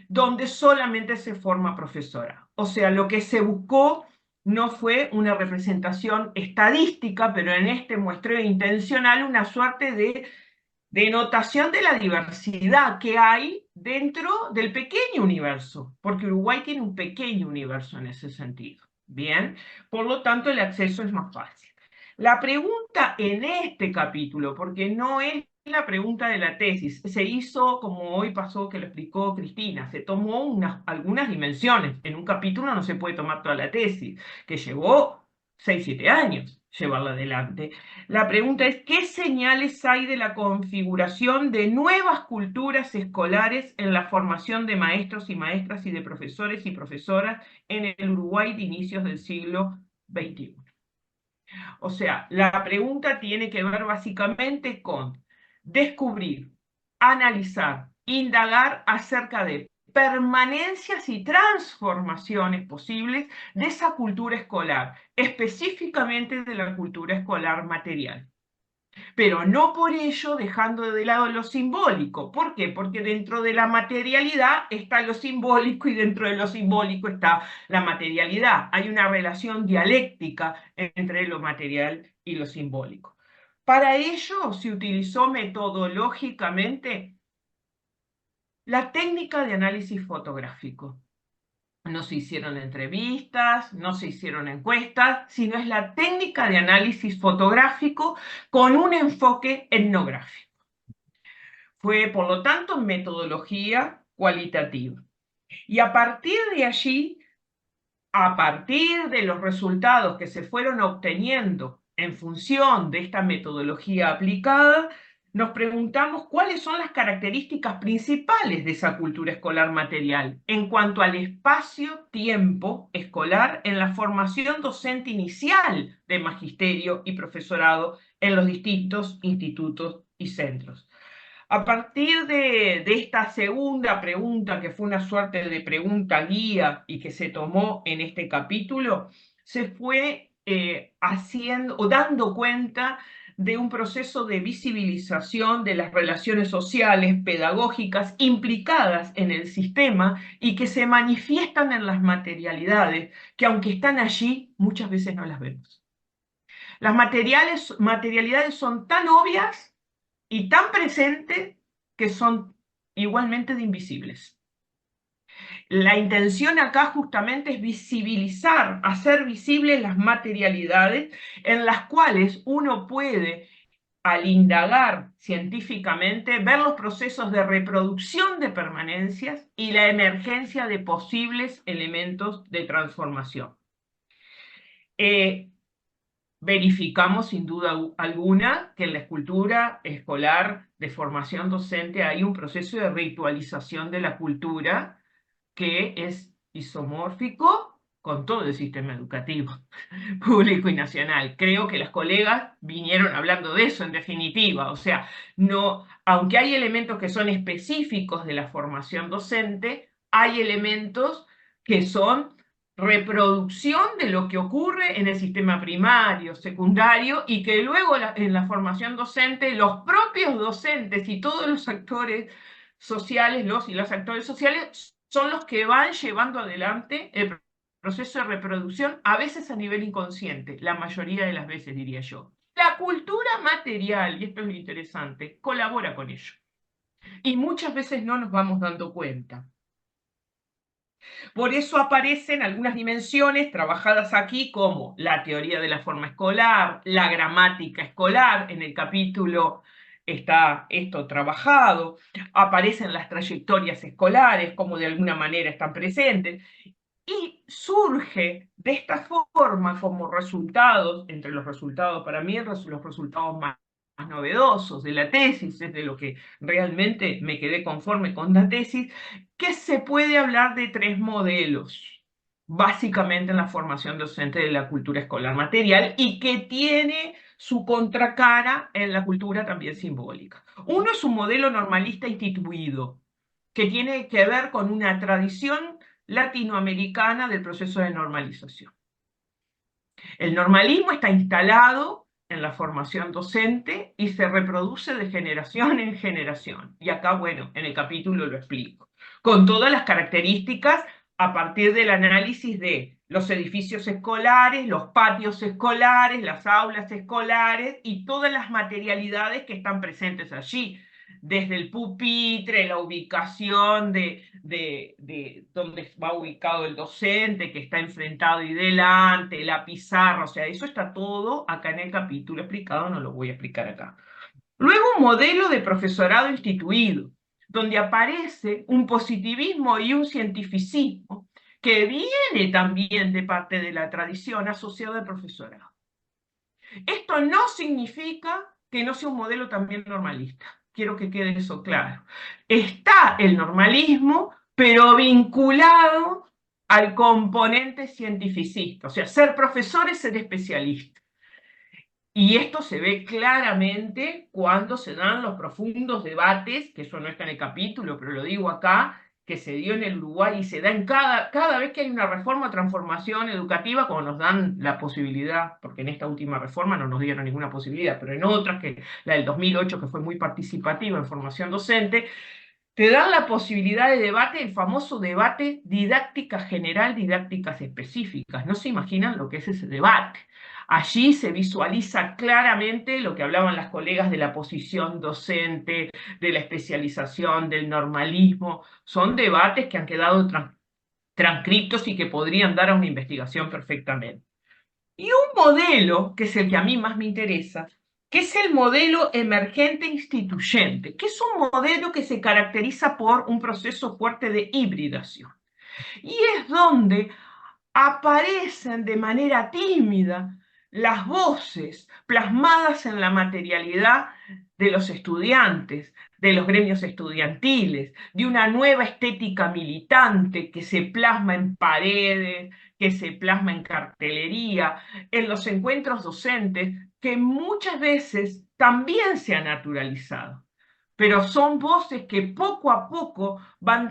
donde solamente se forma profesora. O sea, lo que se buscó no fue una representación estadística, pero en este muestreo intencional una suerte de denotación de la diversidad que hay dentro del pequeño universo, porque Uruguay tiene un pequeño universo en ese sentido. Bien, por lo tanto el acceso es más fácil. La pregunta en este capítulo, porque no es la pregunta de la tesis, se hizo como hoy pasó que lo explicó Cristina, se tomó algunas dimensiones. En un capítulo no se puede tomar toda la tesis, que llevó 6-7 años llevarla adelante. La pregunta es, ¿qué señales hay de la configuración de nuevas culturas escolares en la formación de maestros y maestras y de profesores y profesoras en el Uruguay de inicios del siglo XXI? O sea, la pregunta tiene que ver básicamente con descubrir, analizar, indagar acerca de permanencias y transformaciones posibles de esa cultura escolar, específicamente de la cultura escolar material. Pero no por ello dejando de lado lo simbólico. ¿Por qué? Porque dentro de la materialidad está lo simbólico y dentro de lo simbólico está la materialidad. Hay una relación dialéctica entre lo material y lo simbólico. Para ello se utilizó metodológicamente la técnica de análisis fotográfico. No se hicieron entrevistas, no se hicieron encuestas, sino es la técnica de análisis fotográfico con un enfoque etnográfico. Fue, por lo tanto, metodología cualitativa. Y a partir de allí, a partir de los resultados que se fueron obteniendo en función de esta metodología aplicada, nos preguntamos cuáles son las características principales de esa cultura escolar material en cuanto al espacio-tiempo escolar en la formación docente inicial de magisterio y profesorado en los distintos institutos y centros. A partir de esta segunda pregunta, que fue una suerte de pregunta guía y que se tomó en este capítulo, se fue haciendo o dando cuenta de un proceso de visibilización de las relaciones sociales, pedagógicas implicadas en el sistema y que se manifiestan en las materialidades, que aunque están allí, muchas veces no las vemos. Las materialidades son tan obvias y tan presentes que son igualmente de invisibles. La intención acá justamente es visibilizar, hacer visibles las materialidades en las cuales uno puede, al indagar científicamente, ver los procesos de reproducción de permanencias y la emergencia de posibles elementos de transformación. Verificamos sin duda alguna que en la escultura escolar de formación docente hay un proceso de ritualización de la cultura que es isomórfico con todo el sistema educativo público y nacional. Creo que las colegas vinieron hablando de eso en definitiva, o sea, no, aunque hay elementos que son específicos de la formación docente, hay elementos que son reproducción de lo que ocurre en el sistema primario, secundario, y que luego en la formación docente los propios docentes y todos los actores sociales, los y las actores sociales, son los que van llevando adelante el proceso de reproducción, a veces a nivel inconsciente, la mayoría de las veces diría yo. La cultura material, y esto es lo interesante, colabora con ello. Y muchas veces no nos vamos dando cuenta. Por eso aparecen algunas dimensiones trabajadas aquí como la teoría de la forma escolar, la gramática escolar, en el capítulo está esto trabajado, aparecen las trayectorias escolares, como de alguna manera están presentes, y surge de esta forma como resultados, entre los resultados, para mí los resultados más novedosos de la tesis, es de lo que realmente me quedé conforme con la tesis, que se puede hablar de tres modelos, básicamente en la formación docente de la cultura escolar material, y que tiene su contracara en la cultura también simbólica. Uno es un modelo normalista instituido, que tiene que ver con una tradición latinoamericana del proceso de normalización. El normalismo está instalado en la formación docente y se reproduce de generación en generación. Y acá, bueno, en el capítulo lo explico. Con todas las características a partir del análisis de los edificios escolares, los patios escolares, las aulas escolares y todas las materialidades que están presentes allí. Desde el pupitre, la ubicación de dónde va ubicado el docente, que está enfrentado y delante, la pizarra, o sea, eso está todo acá en el capítulo explicado, no lo voy a explicar acá. Luego un modelo de profesorado instituido, donde aparece un positivismo y un cientificismo que viene también de parte de la tradición asociada al profesorado. Esto no significa que no sea un modelo también normalista. Quiero que quede eso claro. Está el normalismo, pero vinculado al componente cientificista. O sea, ser profesor es ser especialista. Y esto se ve claramente cuando se dan los profundos debates, que eso no está en el capítulo, pero lo digo acá, que se dio en el Uruguay y se da en cada vez que hay una reforma o transformación educativa, como nos dan la posibilidad, porque en esta última reforma no nos dieron ninguna posibilidad, pero en otras, que la del 2008, que fue muy participativa en formación docente, te dan la posibilidad de debate, el famoso debate didáctica general, didácticas específicas. No se imaginan lo que es ese debate. Allí se visualiza claramente lo que hablaban las colegas de la posición docente, de la especialización, del normalismo. Son debates que han quedado transcriptos y que podrían dar a una investigación perfectamente. Y un modelo, que es el que a mí más me interesa, que es el modelo emergente instituyente, que es un modelo que se caracteriza por un proceso fuerte de hibridación. Y es donde aparecen de manera tímida las voces plasmadas en la materialidad de los estudiantes, de los gremios estudiantiles, de una nueva estética militante que se plasma en paredes, que se plasma en cartelería, en los encuentros docentes, que muchas veces también se ha naturalizado, pero son voces que poco a poco van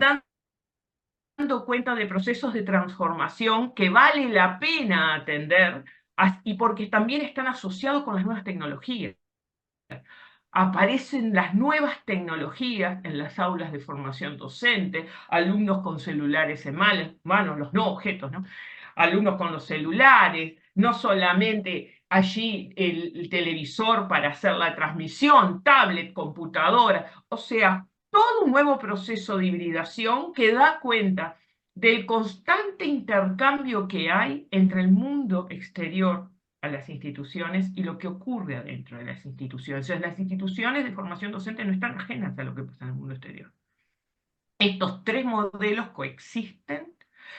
dando cuenta de procesos de transformación que vale la pena atender y porque también están asociados con las nuevas tecnologías. Aparecen las nuevas tecnologías en las aulas de formación docente, alumnos con celulares en manos, los no objetos, ¿no? Alumnos con los celulares, no solamente allí el televisor para hacer la transmisión, tablet, computadora, o sea, todo un nuevo proceso de hibridación que da cuenta del constante intercambio que hay entre el mundo exterior a las instituciones y lo que ocurre adentro de las instituciones. O sea, las instituciones de formación docente no están ajenas a lo que pasa en el mundo exterior. Estos tres modelos coexisten,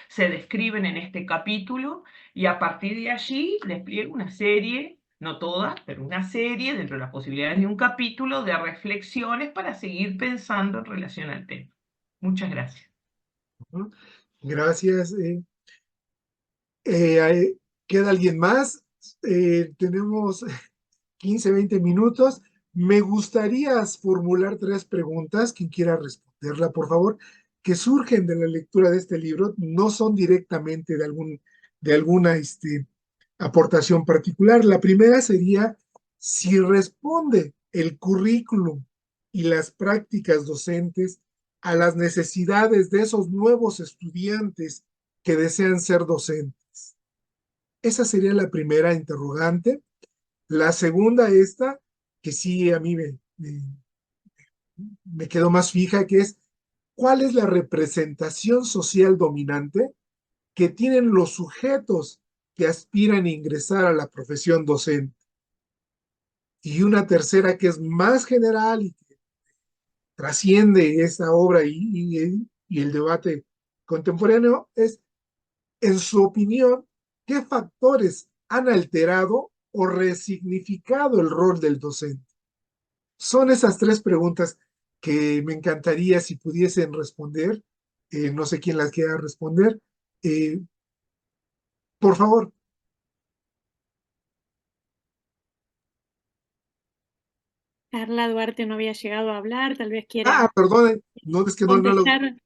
se describen en este capítulo y a partir de allí despliego una serie, no todas, pero una serie, dentro de las posibilidades de un capítulo, de reflexiones para seguir pensando en relación al tema. Muchas gracias. Gracias. ¿Queda alguien más? Tenemos 15, 20 minutos. Me gustaría formular 3 preguntas. Quien quiera responderla, por favor, que surgen de la lectura de este libro, no son directamente de alguna aportación particular. La primera sería si responde el currículum y las prácticas docentes a las necesidades de esos nuevos estudiantes que desean ser docentes. Esa sería la primera interrogante. La segunda, esta, que sí a mí me quedó más fija, que es, ¿cuál es la representación social dominante que tienen los sujetos que aspiran a ingresar a la profesión docente? Y una tercera que es más general y que trasciende esta obra y el debate contemporáneo es, en su opinión, ¿qué factores han alterado o resignificado el rol del docente? Son esas 3 preguntas que me encantaría si pudiesen responder. No sé quién las quiera responder. Por favor. Carla Duarte no había llegado a hablar, tal vez quiera Perdón, no es que no lo... contestar.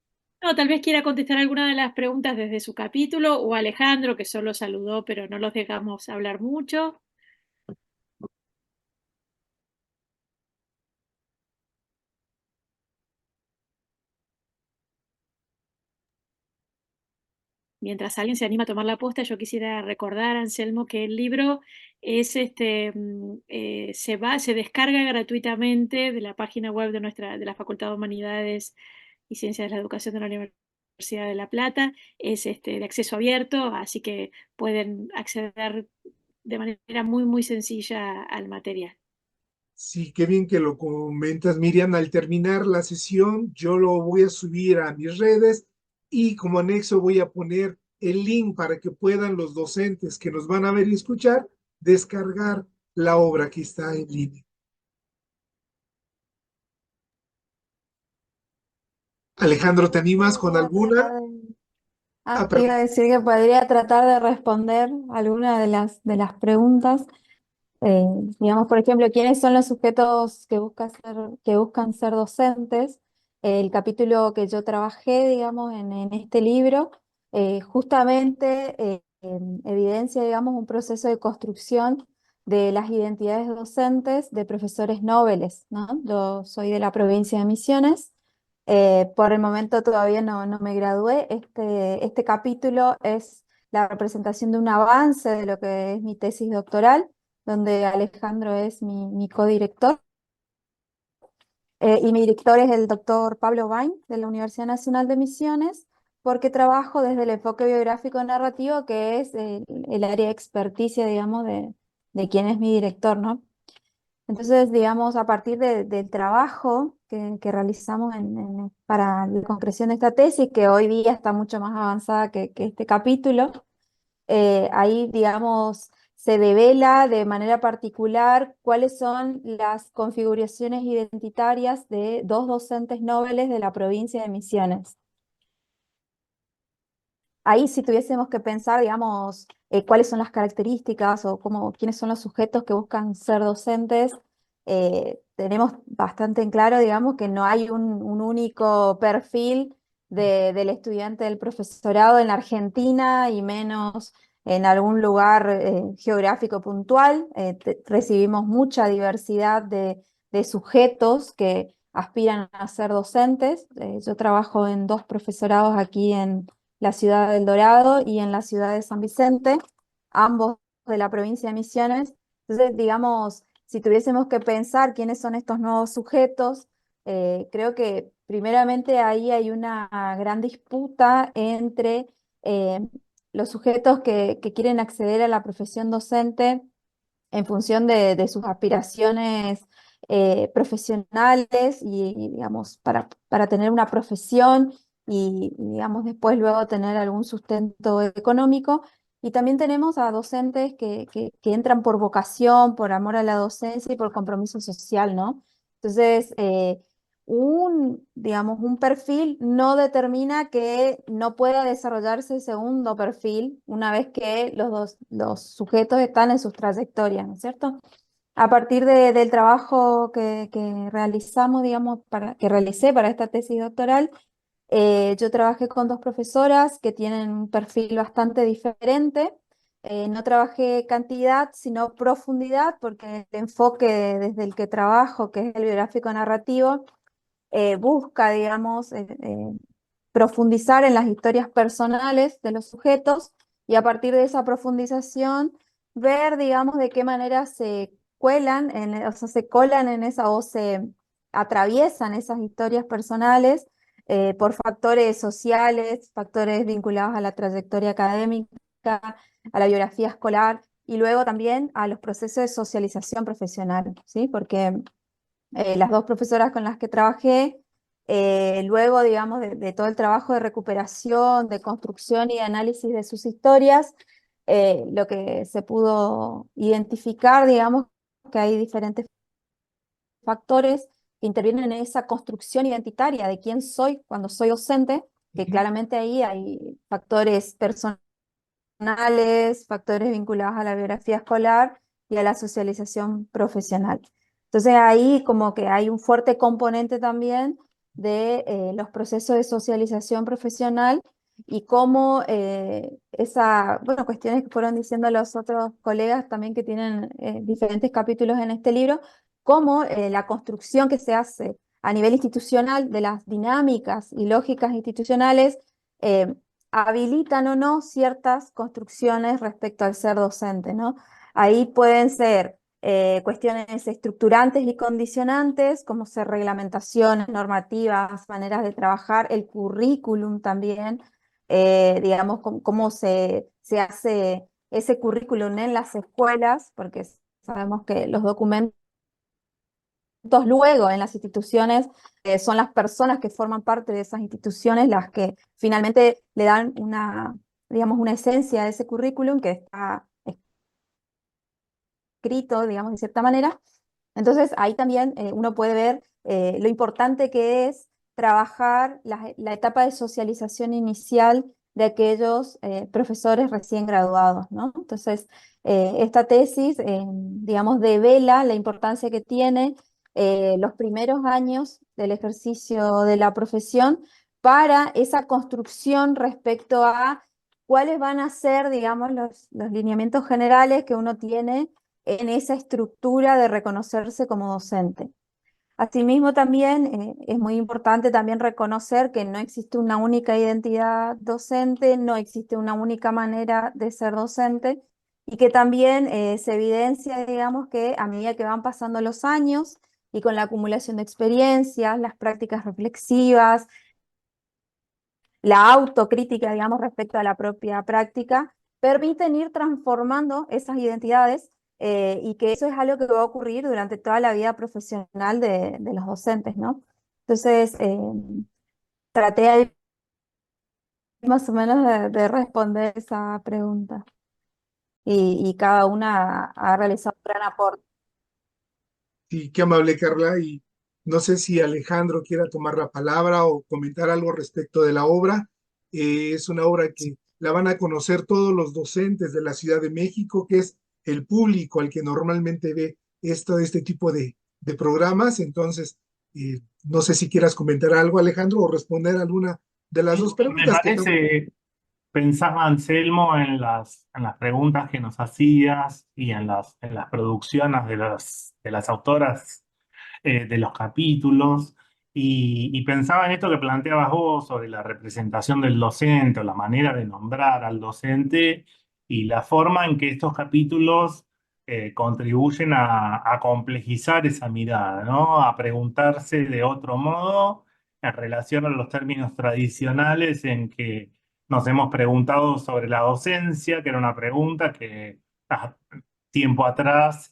No, tal vez quiera contestar alguna de las preguntas desde su capítulo, o Alejandro, que solo saludó, pero no los dejamos hablar mucho. Mientras alguien se anima a tomar la posta, yo quisiera recordar, Anselmo, que el libro es se descarga gratuitamente de la página web de la Facultad de Humanidades y Ciencias de la Educación de la Universidad de La Plata. Es de acceso abierto, así que pueden acceder de manera muy, muy sencilla al material. Sí, qué bien que lo comentas, Miriam. Al terminar la sesión, yo lo voy a subir a mis redes y como anexo voy a poner el link para que puedan los docentes que nos van a ver y escuchar descargar la obra que está en línea. Alejandro, ¿te animas con alguna? Te iba a decir que podría tratar de responder alguna de las preguntas. Digamos, por ejemplo, ¿quiénes son los sujetos que buscan ser docentes? El capítulo que yo trabajé, digamos, en este libro, justamente evidencia, digamos, un proceso de construcción de las identidades docentes de profesores nobles, ¿no? Yo soy de la provincia de Misiones, Por el momento todavía no me gradué. Este capítulo es la representación de un avance de lo que es mi tesis doctoral, donde Alejandro es mi codirector. Y mi director es el doctor Pablo Bain, de la Universidad Nacional de Misiones, porque trabajo desde el enfoque biográfico narrativo, que es el área de experticia, digamos, de quien es mi director, ¿no? Entonces, digamos, a partir del trabajo que realizamos para la concreción de esta tesis, que hoy día está mucho más avanzada que este capítulo, ahí, digamos, se devela de manera particular cuáles son las configuraciones identitarias de dos docentes nobles de la provincia de Misiones. Ahí si tuviésemos que pensar, digamos, cuáles son las características o quiénes son los sujetos que buscan ser docentes, tenemos bastante en claro, digamos, que no hay un único perfil del estudiante del profesorado en la Argentina y menos en algún lugar geográfico puntual. Recibimos mucha diversidad de sujetos que aspiran a ser docentes. Yo trabajo en 2 profesorados aquí en la ciudad del Dorado y en la ciudad de San Vicente, ambos de la provincia de Misiones. Entonces, digamos, si tuviésemos que pensar quiénes son estos nuevos sujetos, creo que primeramente ahí hay una gran disputa entre los sujetos que quieren acceder a la profesión docente en función de sus aspiraciones profesionales digamos, para tener una profesión digamos, después luego tener algún sustento económico. Y también tenemos a docentes que entran por vocación, por amor a la docencia y por compromiso social, ¿no? Entonces, digamos, un perfil no determina que no pueda desarrollarse el segundo perfil una vez que los sujetos están en sus trayectorias, ¿no es cierto? A partir del trabajo que realizamos, digamos, que realicé para esta tesis doctoral, yo trabajé con 2 profesoras que tienen un perfil bastante diferente. No trabajé cantidad, sino profundidad, porque el enfoque desde el que trabajo, que es el biográfico narrativo, busca, digamos, profundizar en las historias personales de los sujetos y a partir de esa profundización ver, digamos, de qué manera se cuelan, o sea, se colan en esa o se atraviesan esas historias personales por factores sociales, factores vinculados a la trayectoria académica, a la biografía escolar y luego también a los procesos de socialización profesional, ¿sí? Porque las 2 profesoras con las que trabajé, luego, digamos, de todo el trabajo de recuperación, de construcción y de análisis de sus historias, lo que se pudo identificar, digamos, que hay diferentes factores que intervienen en esa construcción identitaria de quién soy cuando soy docente, que claramente ahí hay factores personales, factores vinculados a la biografía escolar y a la socialización profesional. Entonces ahí como que hay un fuerte componente también de los procesos de socialización profesional y cómo bueno, cuestiones que fueron diciendo los otros colegas también que tienen diferentes capítulos en este libro, cómo la construcción que se hace a nivel institucional de las dinámicas y lógicas institucionales habilitan o no ciertas construcciones respecto al ser docente, ¿no? Ahí pueden ser cuestiones estructurantes y condicionantes, como ser reglamentaciones, normativas, maneras de trabajar, el currículum también, digamos, cómo se hace ese currículum en las escuelas, porque sabemos que los documentos luego en las instituciones son las personas que forman parte de esas instituciones las que finalmente le dan digamos, una esencia a ese currículum que está escrito, digamos, de cierta manera. Entonces ahí también uno puede ver lo importante que es trabajar la etapa de socialización inicial de aquellos profesores recién graduados, ¿no? Entonces, esta tesis, digamos, devela la importancia que tiene los primeros años del ejercicio de la profesión para esa construcción respecto a cuáles van a ser, digamos, los lineamientos generales que uno tiene en esa estructura de reconocerse como docente. Asimismo, también es muy importante también reconocer que no existe una única identidad docente, no existe una única manera de ser docente y que también se evidencia, digamos, que a medida que van pasando los años y con la acumulación de experiencias, las prácticas reflexivas, la autocrítica, digamos, respecto a la propia práctica, permiten ir transformando esas identidades y que eso es algo que va a ocurrir durante toda la vida profesional de los docentes, ¿no? Entonces, traté ahí más o menos de responder esa pregunta y cada una ha realizado un gran aporte. Sí, qué amable, Carla. Y no sé si Alejandro quiera tomar la palabra o comentar algo respecto de la obra. Es una obra que la van a conocer todos los docentes de la Ciudad de México, que es el público al que normalmente ve este tipo de programas. Entonces, no sé si quieras comentar algo, Alejandro, o responder alguna de las dos Me preguntas que tengo. parece, pensaba Anselmo en las preguntas que nos hacías y en las producciones de las autoras de los capítulos y pensaba en esto que planteabas vos sobre la representación del docente o la manera de nombrar al docente y la forma en que estos capítulos contribuyen a complejizar esa mirada, ¿no? A preguntarse de otro modo en relación a los términos tradicionales en que nos hemos preguntado sobre la docencia, que era una pregunta que tiempo atrás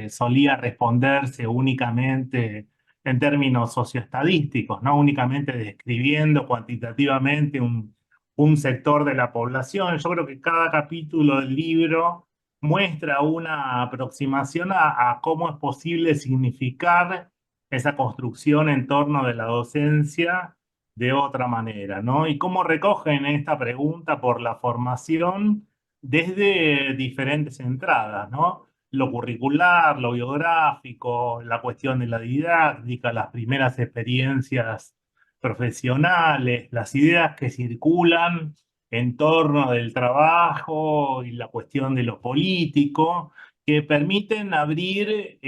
solía responderse únicamente en términos socioestadísticos, no únicamente describiendo cuantitativamente un sector de la población. Yo creo que cada capítulo del libro muestra una aproximación a cómo es posible significar esa construcción en torno de la docencia de otra manera, ¿no? Y cómo recogen esta pregunta por la formación desde diferentes entradas, ¿no? Lo curricular, lo biográfico, la cuestión de la didáctica, las primeras experiencias profesionales, las ideas que circulan en torno del trabajo y la cuestión de lo político, que permiten abrir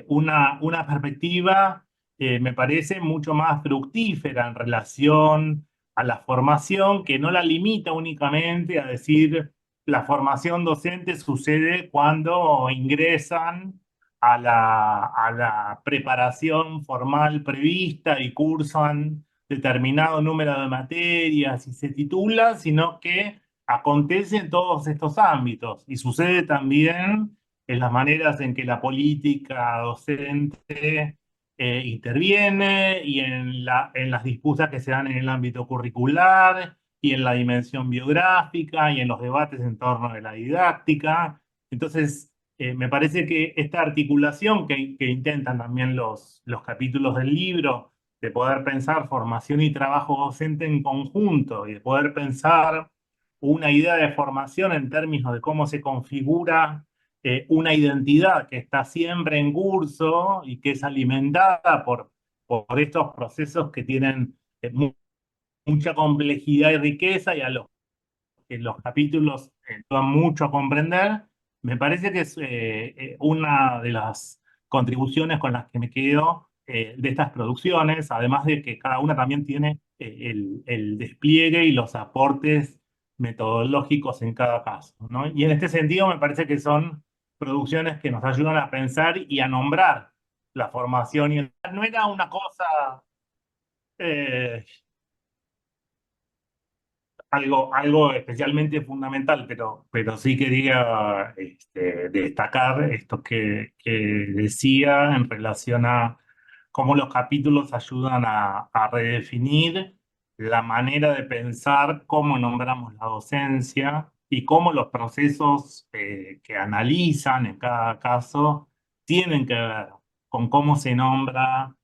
una perspectiva, me parece, mucho más fructífera en relación a la formación, que no la limita únicamente a decir la formación docente sucede cuando ingresan a la preparación formal prevista y cursan determinado número de materias y se titulan, sino que acontece en todos estos ámbitos y sucede también en las maneras en que la política docente interviene y en las disputas que se dan en el ámbito curricular y en la dimensión biográfica y en los debates en torno de la didáctica. Entonces, me parece que esta articulación que intentan también los capítulos del libro, de poder pensar formación y trabajo docente en conjunto y de poder pensar una idea de formación en términos de cómo se configura una identidad que está siempre en curso y que es alimentada por estos procesos que tienen mucha complejidad y riqueza y a los que los capítulos ayudan mucho a comprender, me parece que es una de las contribuciones con las que me quedo de estas producciones, además de que cada una también tiene el despliegue y los aportes metodológicos en cada caso, ¿no? Y en este sentido me parece que son producciones que nos ayudan a pensar y a nombrar la formación. Y no era una cosa eh, algo especialmente fundamental, pero sí quería destacar esto que decía en relación a cómo los capítulos ayudan a redefinir la manera de pensar cómo nombramos la docencia y cómo los procesos que analizan en cada caso tienen que ver con cómo se nombra,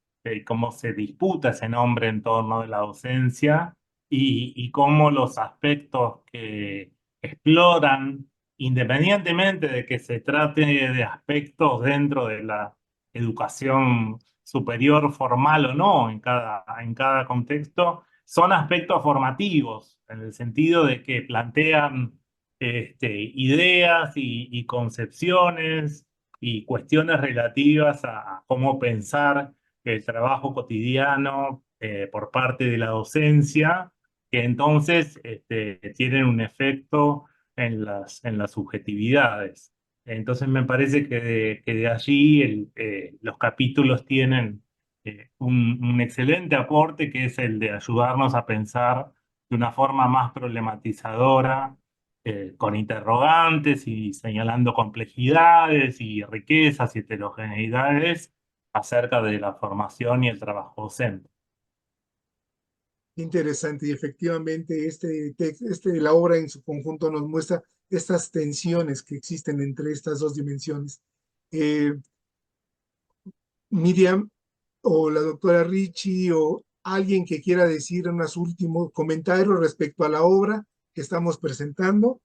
cómo se disputa ese nombre en torno de la docencia y cómo los aspectos que exploran, independientemente de que se trate de aspectos dentro de la educación superior formal o no en cada contexto, son aspectos formativos, en el sentido de que plantean ideas y concepciones y cuestiones relativas a cómo pensar el trabajo cotidiano por parte de la docencia, que entonces tienen un efecto en las subjetividades. Entonces me parece que de allí los capítulos tienen un excelente aporte, que es el de ayudarnos a pensar de una forma más problematizadora, con interrogantes y señalando complejidades y riquezas y heterogeneidades acerca de la formación y el trabajo docente. Interesante, y efectivamente la obra en su conjunto nos muestra estas tensiones que existen entre estas dos dimensiones. Miriam o la doctora Richie o alguien que quiera decir unos últimos comentarios respecto a la obra que estamos presentando.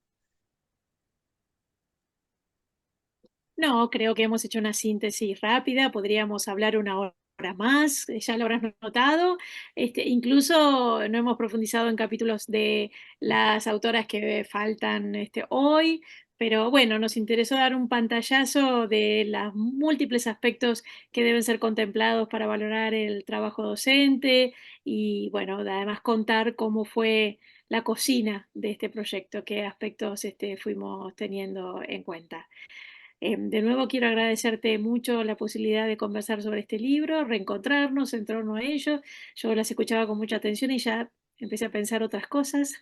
No, creo que hemos hecho una síntesis rápida, podríamos hablar una hora más, ya lo habrás notado. Incluso no hemos profundizado en capítulos de las autoras que faltan hoy, pero bueno, nos interesó dar un pantallazo de los múltiples aspectos que deben ser contemplados para valorar el trabajo docente y bueno, además contar cómo fue la cocina de este proyecto, qué aspectos fuimos teniendo en cuenta. De nuevo quiero agradecerte mucho la posibilidad de conversar sobre este libro, reencontrarnos en torno a ello. Yo las escuchaba con mucha atención y ya empecé a pensar otras cosas,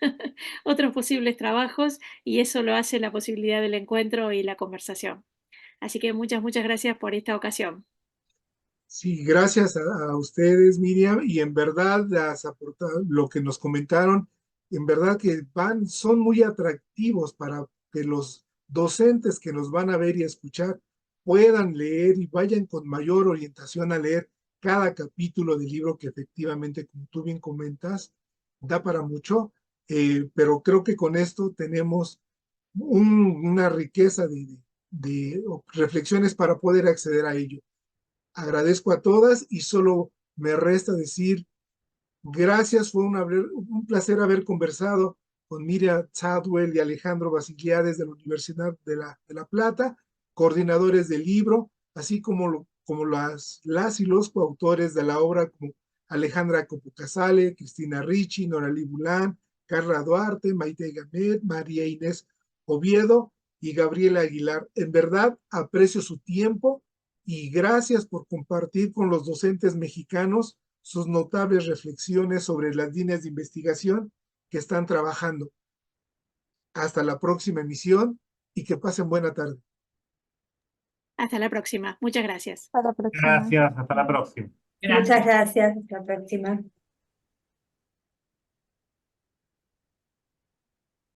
otros posibles trabajos, y eso lo hace la posibilidad del encuentro y la conversación. Así que muchas gracias por esta ocasión. Sí, gracias a ustedes, Miriam, y en verdad lo que nos comentaron, en verdad que son muy atractivos para que los docentes que nos van a ver y a escuchar puedan leer y vayan con mayor orientación a leer cada capítulo del libro que efectivamente, como tú bien comentas, da para mucho, pero creo que con esto tenemos una riqueza de reflexiones para poder acceder a ello. Agradezco a todas y solo me resta decir gracias, fue un placer haber conversado con Miriam Zadwell y Alejandro Basigliades de la Universidad de La Plata, coordinadores del libro, así como las y los coautores de la obra como Alejandra Copocasale, Cristina Ricci, Noralí Bulán, Carla Duarte, Maite Gamet, María Inés Oviedo y Gabriela Aguilar. En verdad, aprecio su tiempo y gracias por compartir con los docentes mexicanos sus notables reflexiones sobre las líneas de investigación que están trabajando. Hasta la próxima emisión y que pasen buena tarde. Hasta la próxima. Muchas gracias. Hasta la próxima. Gracias, hasta la próxima. Muchas gracias, hasta la próxima.